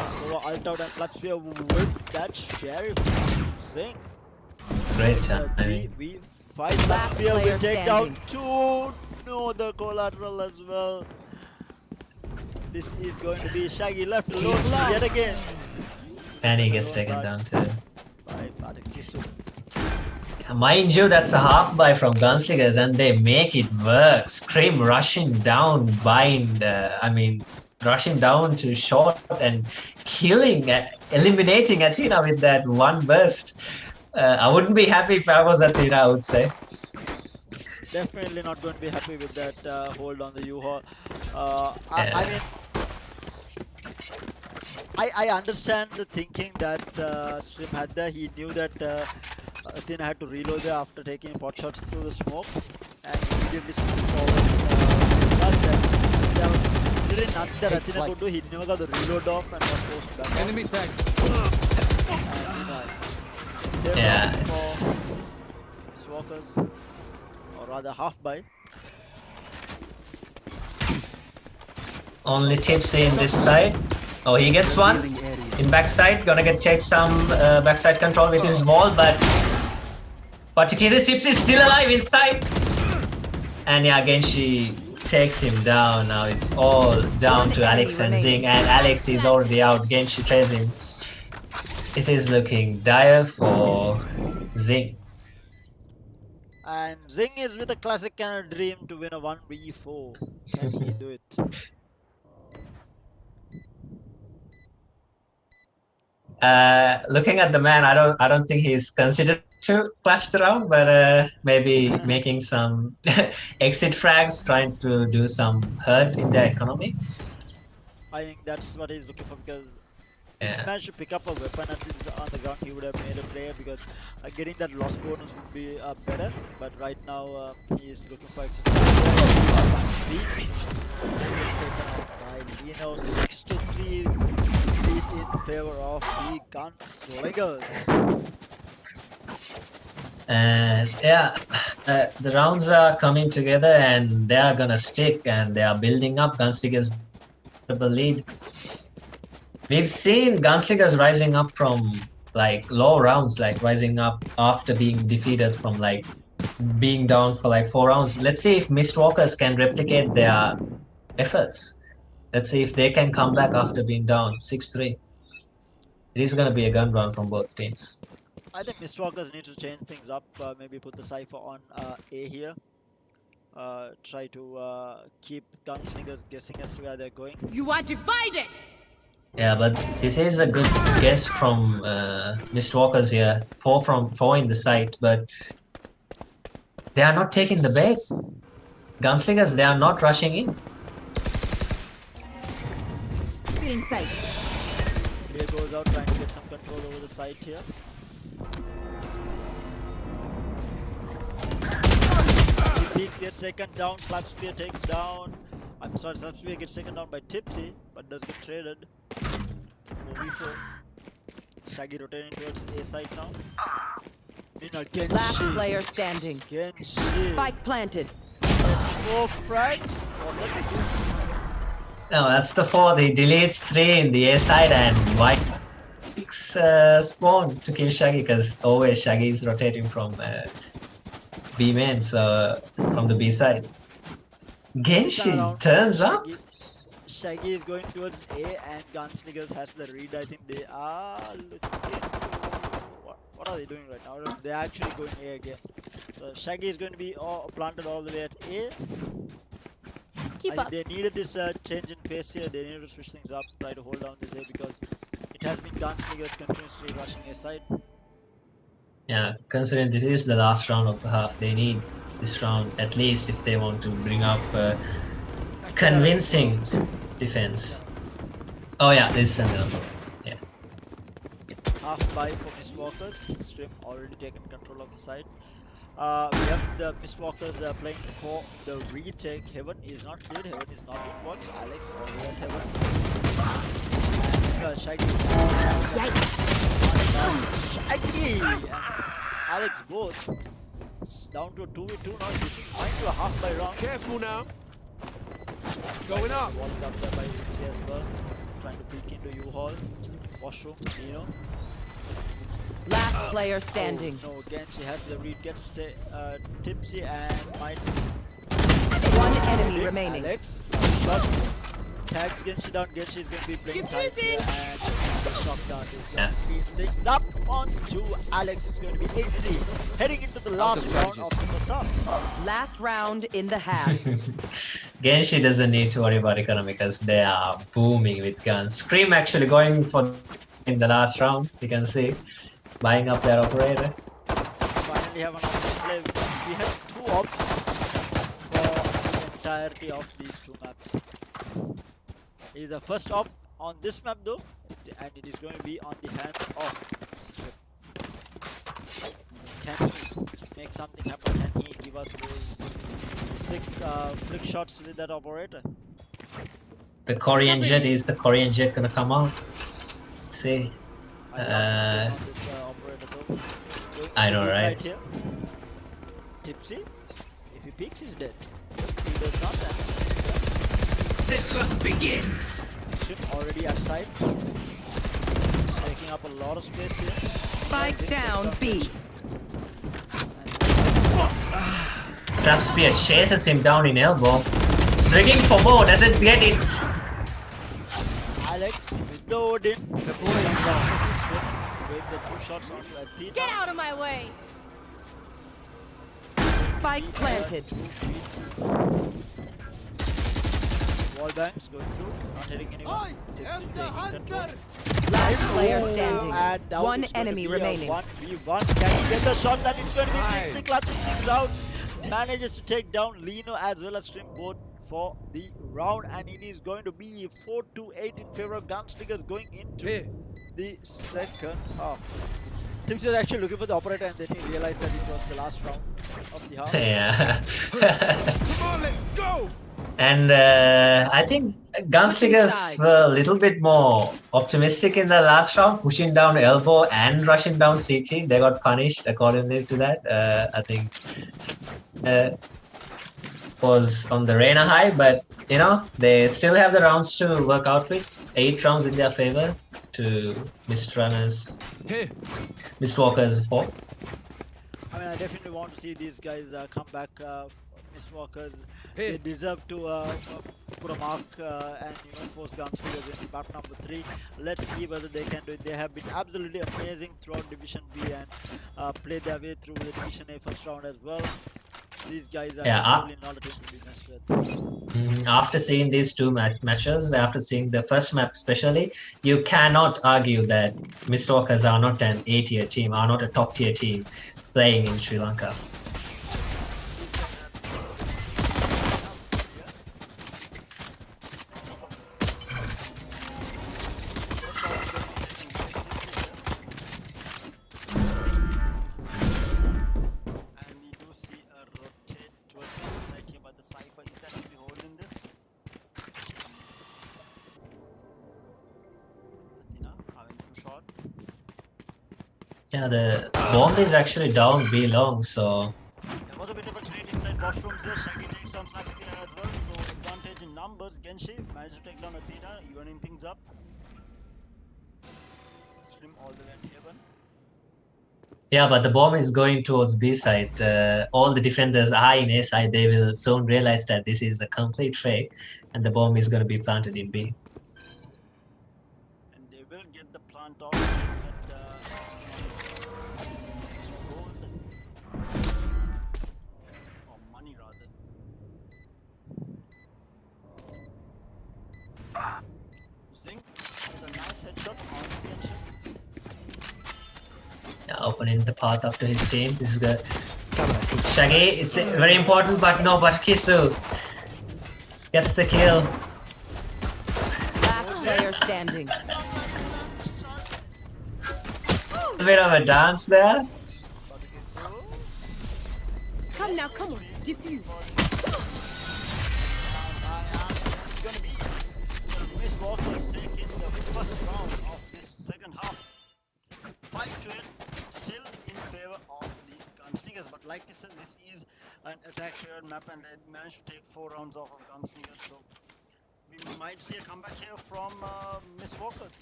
so ult out and Slap Spear with that Sheriff Zing. Great It's job. a 3v5. Slap Last Spear player will take down standing. 2. No, the collateral as well. This is going to be Shaggy left alone yet again. And he gets taken down too. By Batukisu. Mind you, that's a half buy from GunSlingerS and they make it work. Scream rushing down, rushing down to short and killing, eliminating Athena with that one burst. I wouldn't be happy if I was Athena, I would say. Definitely not going to be happy with that hold on the U-Haul. I understand the thinking that Stream had there. He knew that Athena had to reload there after taking pot shots through the smoke and immediately moved forward. There was really nothing that Athena could do. He never got the reload off and was forced to back. Enemy tag. Same Yeah, round it's for Walkers, or rather half buy. only Tipsy in this side. Oh, he gets one in backside. Gonna take some backside control with his wall, but Portuguese Tipsy is still alive inside. And yeah, again she takes him down. Now it's all down to Alex and Zing, and Alex is already out. Genshi trails him. This is looking dire for Zing. And Zing is with a classic kind of dream to win a 1v4. Can he do it? Looking at the man, I don't think he's considered to clutch the round, but maybe making some exit frags, trying to do some hurt in their economy. I think that's what he's looking for, because if he Yeah. managed to pick up a weapon at least on the ground, he would have made a play, because getting that loss bonus would be better. But right now, he is looking for exit. We know 6-3 lead in favor of the GunSlingerS. And yeah, the rounds are coming together and they are gonna stick and they are building up. GunSlingerS lead. We've seen GunSlingerS rising up from like low rounds, like rising up after being defeated from like being down for like 4 rounds. Let's see if Mistwalkers can replicate their efforts. Let's see if they can come back after being down 6-3. It is gonna be a gun run from both teams. I think Mistwalkers need to change things up. Maybe put the Cypher on A here. Try to keep GunSlingerS guessing as to where they're going. You are divided! Yeah, but this is a good guess from Mistwalkers here. 4 in the site, but they are not taking the bait. GunSlingerS, they are not rushing in. Feeling sight. Clear goes out, trying to get some control over the site here. He peeks, gets taken down. Slapspear takes down. I'm sorry, Slapspear gets taken down by Tipsy, but does get traded. 4v4. Shaggy rotating towards A side now. In a Genshi. Last player standing. Genshi. Spike planted. Four frag. Or let me do. No, that's the 4. He deletes 3 in the A side and White picks spawn to kill Shaggy, because always Shaggy is rotating from B main, so from the B side. Genshi turns up. Shaggy is going towards A, and GunSlingerS has the read. I think they are looking to... What are they doing right now? They're actually going A again. So Shaggy is going to be planted all the way at A. Keep up. They needed this change in pace here. They needed to switch things up, try to hold down this A, because it has been GunSlingerS continuously rushing A side. Yeah, considering this is the last round of the half, they need this round at least if they want to bring up convincing defense. Oh yeah, this is another. Yeah. Half buy for Mistwalkers. Stream already taken control of the side. We have the Mistwalkers playing for the retake. Heaven is not cleared. Heaven is not in watch. Alex already at Heaven. Shaggy. Shaggy and Alex both. It's down to a 2v2 now. This is going to a half buy round. Careful now. Going up. Walled up there by Ripsy as well. Trying to peek into U-Haul. Washroom, Nino. Last player standing. Oh, no, Genshi has the read, gets Tipsy and might... One enemy remaining. Alex, shot, tags Genshi down. Genshi is going to be playing tight here, and the shock dart is going to speed things up on to Alex. It's going to be 8-3, heading into the last round of the first half. Last round in the half. Genshi doesn't need to worry about economy because they are booming with guns. Scream actually going for in the last round, you can see. Buying up their operator. Finally have an option play. We have 2 ops for the entirety of these 2 maps. It is the first op on this map though, and it is going to be on the hand of Strip. Can he make something happen? Can he give us those sick flick shots with that operator? The Korean jet, is the Korean jet gonna come out? Let's see. I love this kid on this operator though. Going I to know, the B right? side here. Tipsy. If he peeks, he's dead. If he does not, that's The hunt begins. Ship already outside. Taking up a lot of space here. Spike down B. Slap Spear chases him down in elbow. Swinging for more, doesn't get it. Alex with the Odin. The with the 2 shots on Athena. Get out of my way! Spike planted. Wall bangs going through, not hitting anyone. Tipsy taking control. Last player standing. And now One it's going to enemy be a remaining. 1v1. Can he get the shot that is going to be Tipsy clutching things out? Manages to take down Lino as well as Shrimp both for the round, and it is going to be 4-8 in favor of GunSlingerS going into the second half. Tipsy was actually looking for the operator and then he realized that it was the last round of the half. Yeah. Come on, let's go. And I think GunSlingerS were a little bit more optimistic in the last round, pushing down elbow and rushing down CT. They got punished accordingly to that. I think was on the Reina high, but you know, they still have the rounds to work out with. 8 rounds in their favor to Mistrunners, Mistwalkers 4. I mean, I definitely want to see these guys come back. Mistwalkers, they deserve to put a mark and force GunSlingerS into map number 3. Let's see whether they can do it. They have been absolutely amazing throughout Division B and played their way through the Division A first round as well. These guys are really not a team to be messed with. After seeing these 2 matches, after seeing the first map especially, you cannot argue that Mistwalkers are not an A-tier team, are not a top-tier team playing in Sri Lanka. Yeah, the bomb is actually down B long, so There was a bit of a trade inside washrooms there. Shaggy takes down Snapskin as well, so advantage in numbers. Genshi managed to take down Athena, evening things up. Stream all the way at Haven. yeah, but the bomb is going towards B side. All the defenders are in A side. They will soon realize that this is a complete fake, and the bomb is going to be planted in B. And they will get the plant off at gold. Or money rather. Zink with a nice headshot on Genshi. Yeah, opening the path up to his team. This is good. Shaggy, it's very important, but no, but Kisu gets the kill. Last player standing. A bit of a dance there. Come now, come on, defuse. It's gonna be Mistwalkers taking the first round of this second half. 5-8, still in favor of the GunSlingerS. But like I said, this is an attack-favored map, and they managed to take 4 rounds off of GunSlingerS. So we might see a comeback here from Mistwalkers.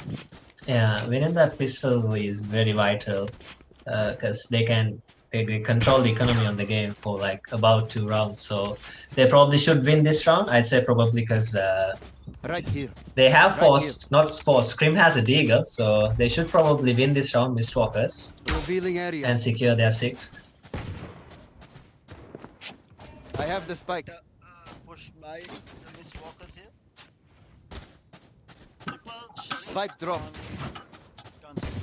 Yeah, winning that pistol is very vital because they control the economy on the game for like about 2 rounds. So they probably should win this round. I'd say probably because Right here. they have forced, not forced. Scrim has a deagle, so they should probably win this round, Mistwalkers, Revealing area. and secure their 6th. I have the spike. Push by the Mistwalkers here. Triple shot Spike drop. on GunSlingerS.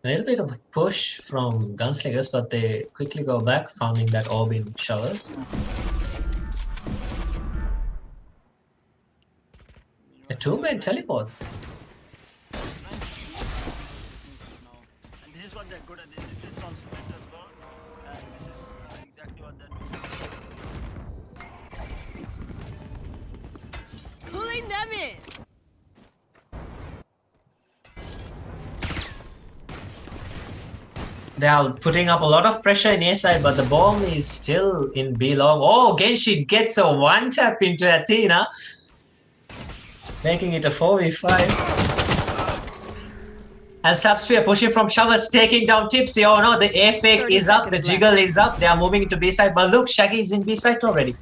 A little bit of push from GunSlingerS, but they quickly go back, founding that orb in showers. A 2-man teleport. Now. And this is what they're good at. They did this on Sprint as well. And this is exactly what they're doing. coming! They are putting up a lot of pressure in A side, but the bomb is still in B long. Oh, Genshi gets a one tap into Athena, making it a 4v5. And Subsphere pushing from Showers, taking down Tipsy. Oh no, the A fake is up, the jiggle is up. They are moving into B side, but look, Shaggy is in B side already.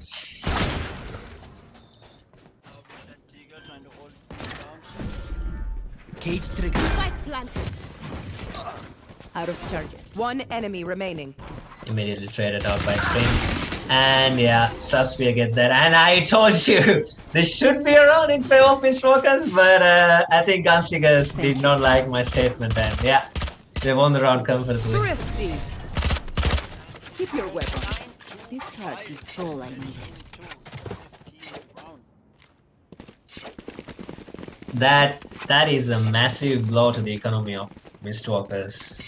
Cage trigger. Spike planted. Out of charges. One enemy remaining. Immediately traded out by Spring. And yeah, Subsphere get that. And I told you, this should be around in favor of Mistwalkers, but I think GunSlingerS did not like my statement. And yeah, they won the round comfortably. Thrifty. Keep your weapon. This heart is all I need. That is a massive blow to the economy of Mistwalkers.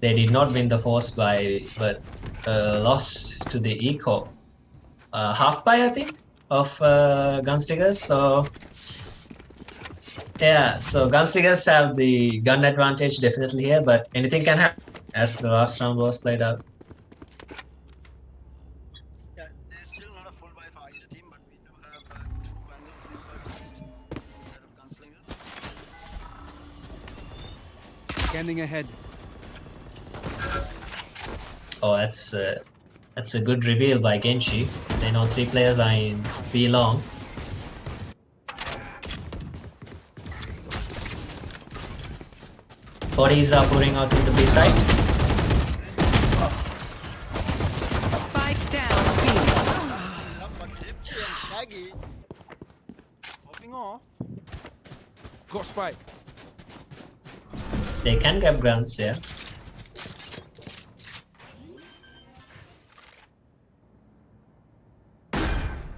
They did not win the force buy, but lost to the eco half buy, I think, of GunSlingerS. So yeah, so GunSlingerS have the gun advantage definitely here, but anything can happen as the last round was played out. Yeah, there's still not a full buy for either team, but we do have two Vandals purchased instead of Gunslingers. Scanning ahead. Oh, that's a good reveal by Genshi. They know 3 players are in B long. Bodies are pouring out into B side. Spike down. B. But Tipsy and Shaggy popping off. Got spike. They can grab grunts, yeah.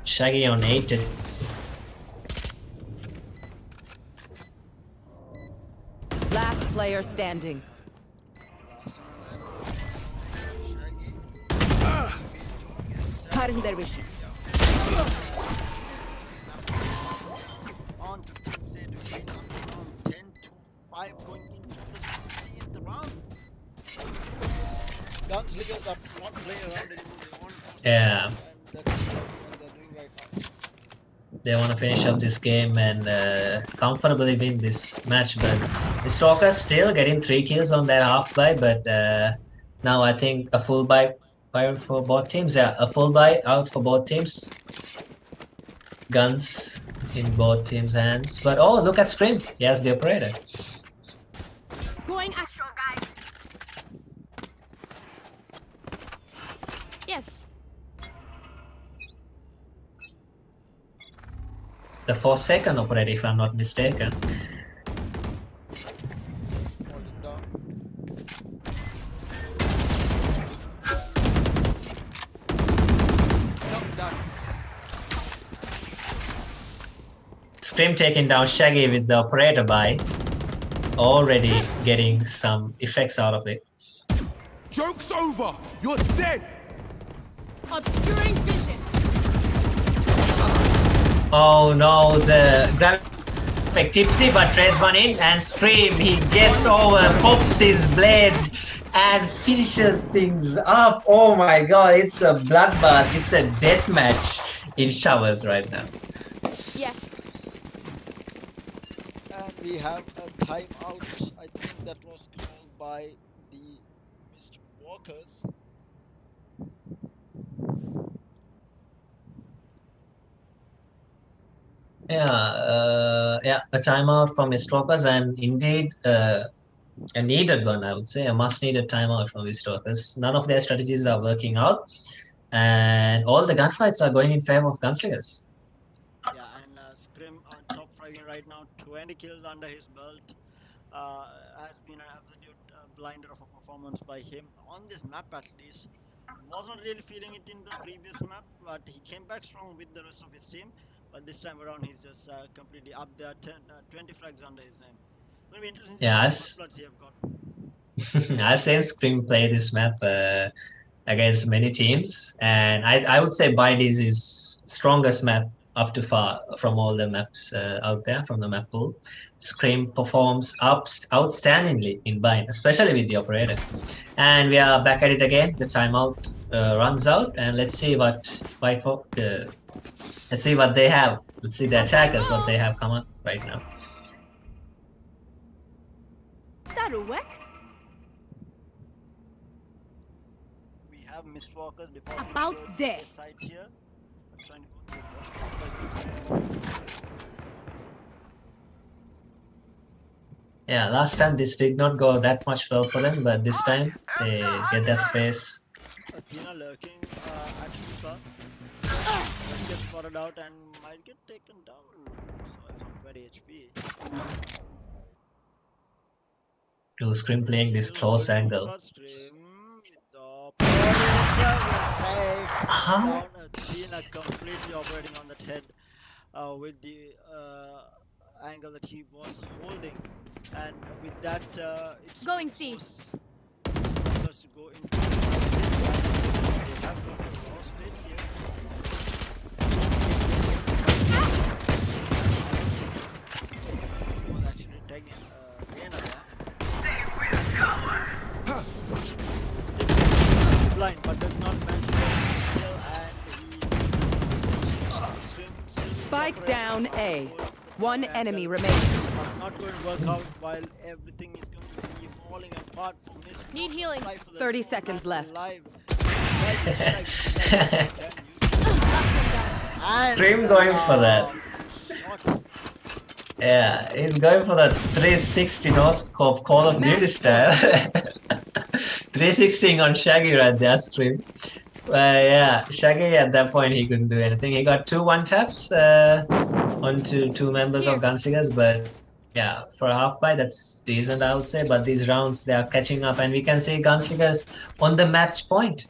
Shaggy on 8. Last player standing. Cutting their vision. On to Tipsy to get on 10 to 5 going into the 16th round. Gunslingers are not playing around anymore. They want to Yeah. and that's what they're doing right now. They want to finish up this game and comfortably win this match, but Mistwalkers still getting 3 kills on that half buy, but now I think a full buy for both teams. Yeah, a full buy out for both teams. Guns in both teams' hands. But oh, look at Scream. He has the operator. Going at Yes. The Forsaken operator, if I'm not mistaken. Hold it down. Jump down. Scream taking down Shaggy with the operator buy. Already getting some effects out of it. Joke's over. You're dead. Obscuring vision. Oh no, the grab effect Tipsy, but trades one in and Scream. He gets over, pops his blades and finishes things up. Oh my god, it's a bloodbath. It's a death match in Showers right now. Yes. And we have a timeout. I think that was called by the Mr. Walkers. Yeah, a timeout from Mistwalkers, and indeed a needed one, I would say, a must-needed timeout from Mistwalkers. None of their strategies are working out, and all the gunfights are going in favor of GunSlingerS. Yeah, and Scrim on top fragging right now, 20 kills under his belt. Has been an absolute blinder of a performance by him on this map at least. Wasn't really feeling it in the previous map, but he came back strong with the rest of his team. But this time around, he's just completely up there, 20 flags under his name. Going to be interesting to Yeah, see what floods he have got. I've seen Scream play this map against many teams, and I would say Bind is his strongest map up to far from all the maps out there from the map pool. Scream performs outstandingly in bind, especially with the operator. And we are back at it again. The timeout runs out, and let's see what let's see what they have. Let's see the attackers what they have come up right now. That'll work. We have Mistwalkers default About there. side here. I'm trying to go through Yeah, last time this did not go that much well for them, but this time they get that space. Athena lurking at Luca. Just gets spotted out and might get taken down. So it's on 20 HP. To Scream playing this Still close holding angle. Luca's stream. The operator will take Huh? down Athena, completely operating on that head with the angle that he was holding. And with that, it's Going gonna C. force Smokers to go into the fight. They have got a lot of space here. Was actually taking Reina there. Blind, but does not manage to kill, and he swims. Spike down A. One enemy remaining. Not going to work out while everything is going to be falling apart for Miss. Need healing. 30 seconds left. Scream going for that. Yeah, he's going for the 360 no scope Call of Duty style. 360 on Shaggy right there, Scream. Yeah, Shaggy at that point he couldn't do anything. He got 2 1-taps onto 2 members of GunSlingerS, but yeah, for a half buy that's decent I would say. But these rounds they are catching up, and we can see GunSlingerS on the match point.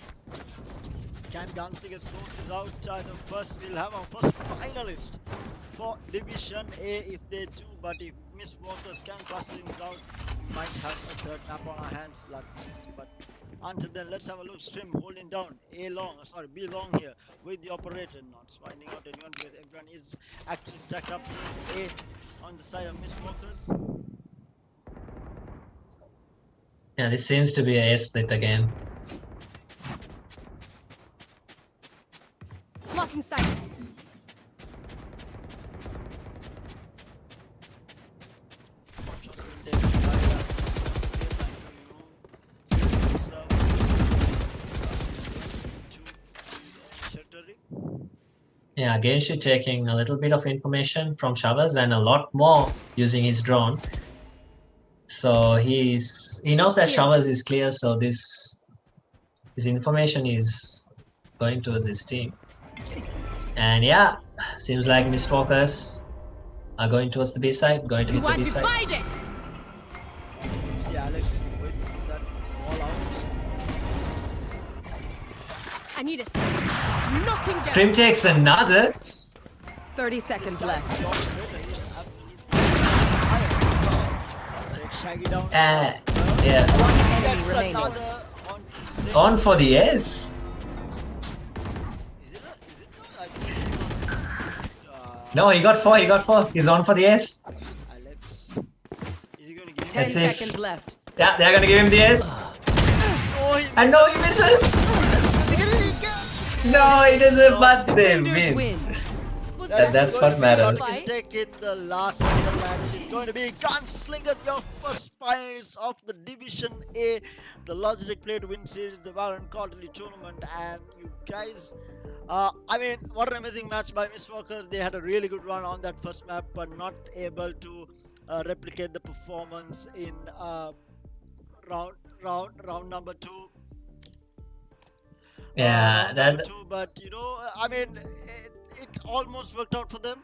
Can GunSlingerS close this out? The first we'll have our first finalist for Division A if they do, but if Miss Walkers can crush things out, we might have a third map on our hands. But until then, let's have a look. Stream holding down B long here with the operator, not finding out anyone because everyone is actually stacked up with A on the side of Miss Walkers. Yeah, this seems to be a split again. Blocking sight. Yeah, again she's taking a little bit of information from Shavas and a lot more using his drone. So he knows that Shavas is clear, so his information is going towards his team. And yeah, seems like Mistwalkers are going towards the B side, going to hit the B side. Divided. See Alex with that ball out. I need a knocking down. Scream takes another. 30 seconds left. Shaggy down. Yeah, One enemy Gets remaining. another on for the S. Is it? I think No, he got 4. He's on for the S. Alex. Is he gonna give 10 That's it. seconds left. Yeah, they're gonna give him the S. Oh, he And no, he misses. No, he doesn't, but they Defenders win. win. That's what matters. Take in the last kill, and it is going to be GunSlingerS, your first finalist of the Division A, the Logitech Play to Win series, the Valorant quarterly tournament. And you guys, I mean, what an amazing match by Mistwalkers. They had a really good run on that first map, but not able to replicate the performance in round number 2. Yeah, Round that number 2, but you know, I mean, it almost worked out for them.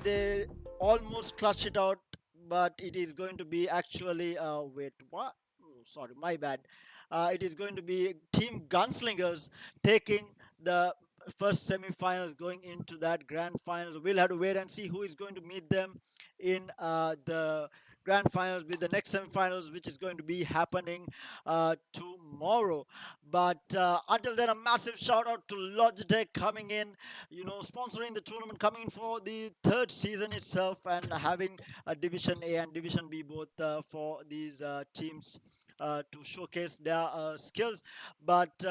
They almost clutched it out, but it is going to be actually wait, what? Oh, sorry, my bad. It is going to be Team GunSlingerS taking the first semi-finals going into that grand final. We'll have to wait and see who is going to meet them in the grand finals with the next semi-finals, which is going to be happening tomorrow. But until then, a massive shout out to Logitech coming in, sponsoring the tournament, coming in for the third season itself, and having a Division A and Division B both for these teams to showcase their skills. But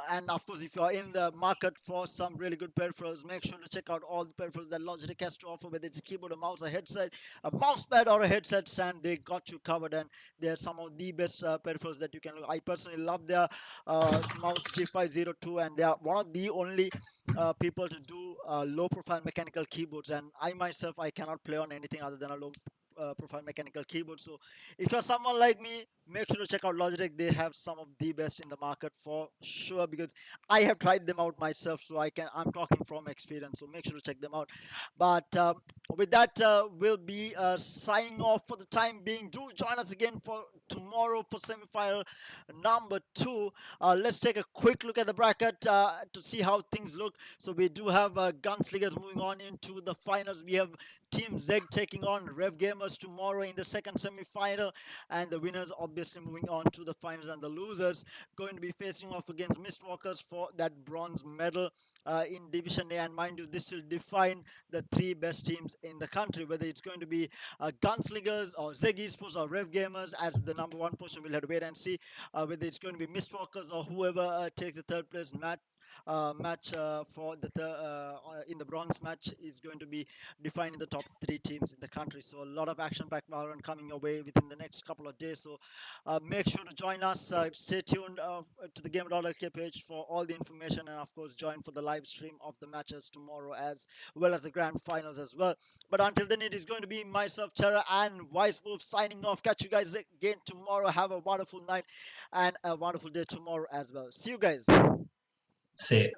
and of course, if you are in the market for some really good peripherals, make sure to check out all the peripherals that Logitech has to offer, whether it's a keyboard, a mouse, a headset, a mouse pad, or a headset stand. They got you covered, and they're some of the best peripherals that you can look. I personally love their mouse G502, and they are one of the only people to do low profile mechanical keyboards. And I myself, I cannot play on anything other than a low profile mechanical keyboard. So if you're someone like me, make sure to check out Logitech. They have some of the best in the market for sure, because I have tried them out myself, so I'm talking from experience. So make sure to check them out. But with that, we'll be signing off for the time being. Do join us again for tomorrow for semi-final number 2. Let's take a quick look at the bracket to see how things look. So we do have Gunslingers moving on into the finals. We have Team Zeg taking on Rev Gamers tomorrow in the second semi-final, and the winners obviously moving on to the finals, and the losers going to be facing off against Mistwalkers for that bronze medal in Division A. And mind you, this will define the 3 best teams in the country, whether it's going to be Gunslingers or Zeg Esports or Rev Gamers as the number 1 position. We'll have to wait and see whether it's going to be Mistwalkers or whoever takes the third place match for the in the bronze match is going to be defining the top 3 teams in the country. So a lot of action-packed Valorant coming your way within the next couple of days. So make sure to join us. Stay tuned to the Gamer.LK page for all the information, and of course join for the live stream of the matches tomorrow as well as the grand finals as well. But until then, it is going to be myself, Terra, and Wise Wolf signing off. Catch you guys again tomorrow. Have a wonderful night and a wonderful day tomorrow as well. See you guys. See.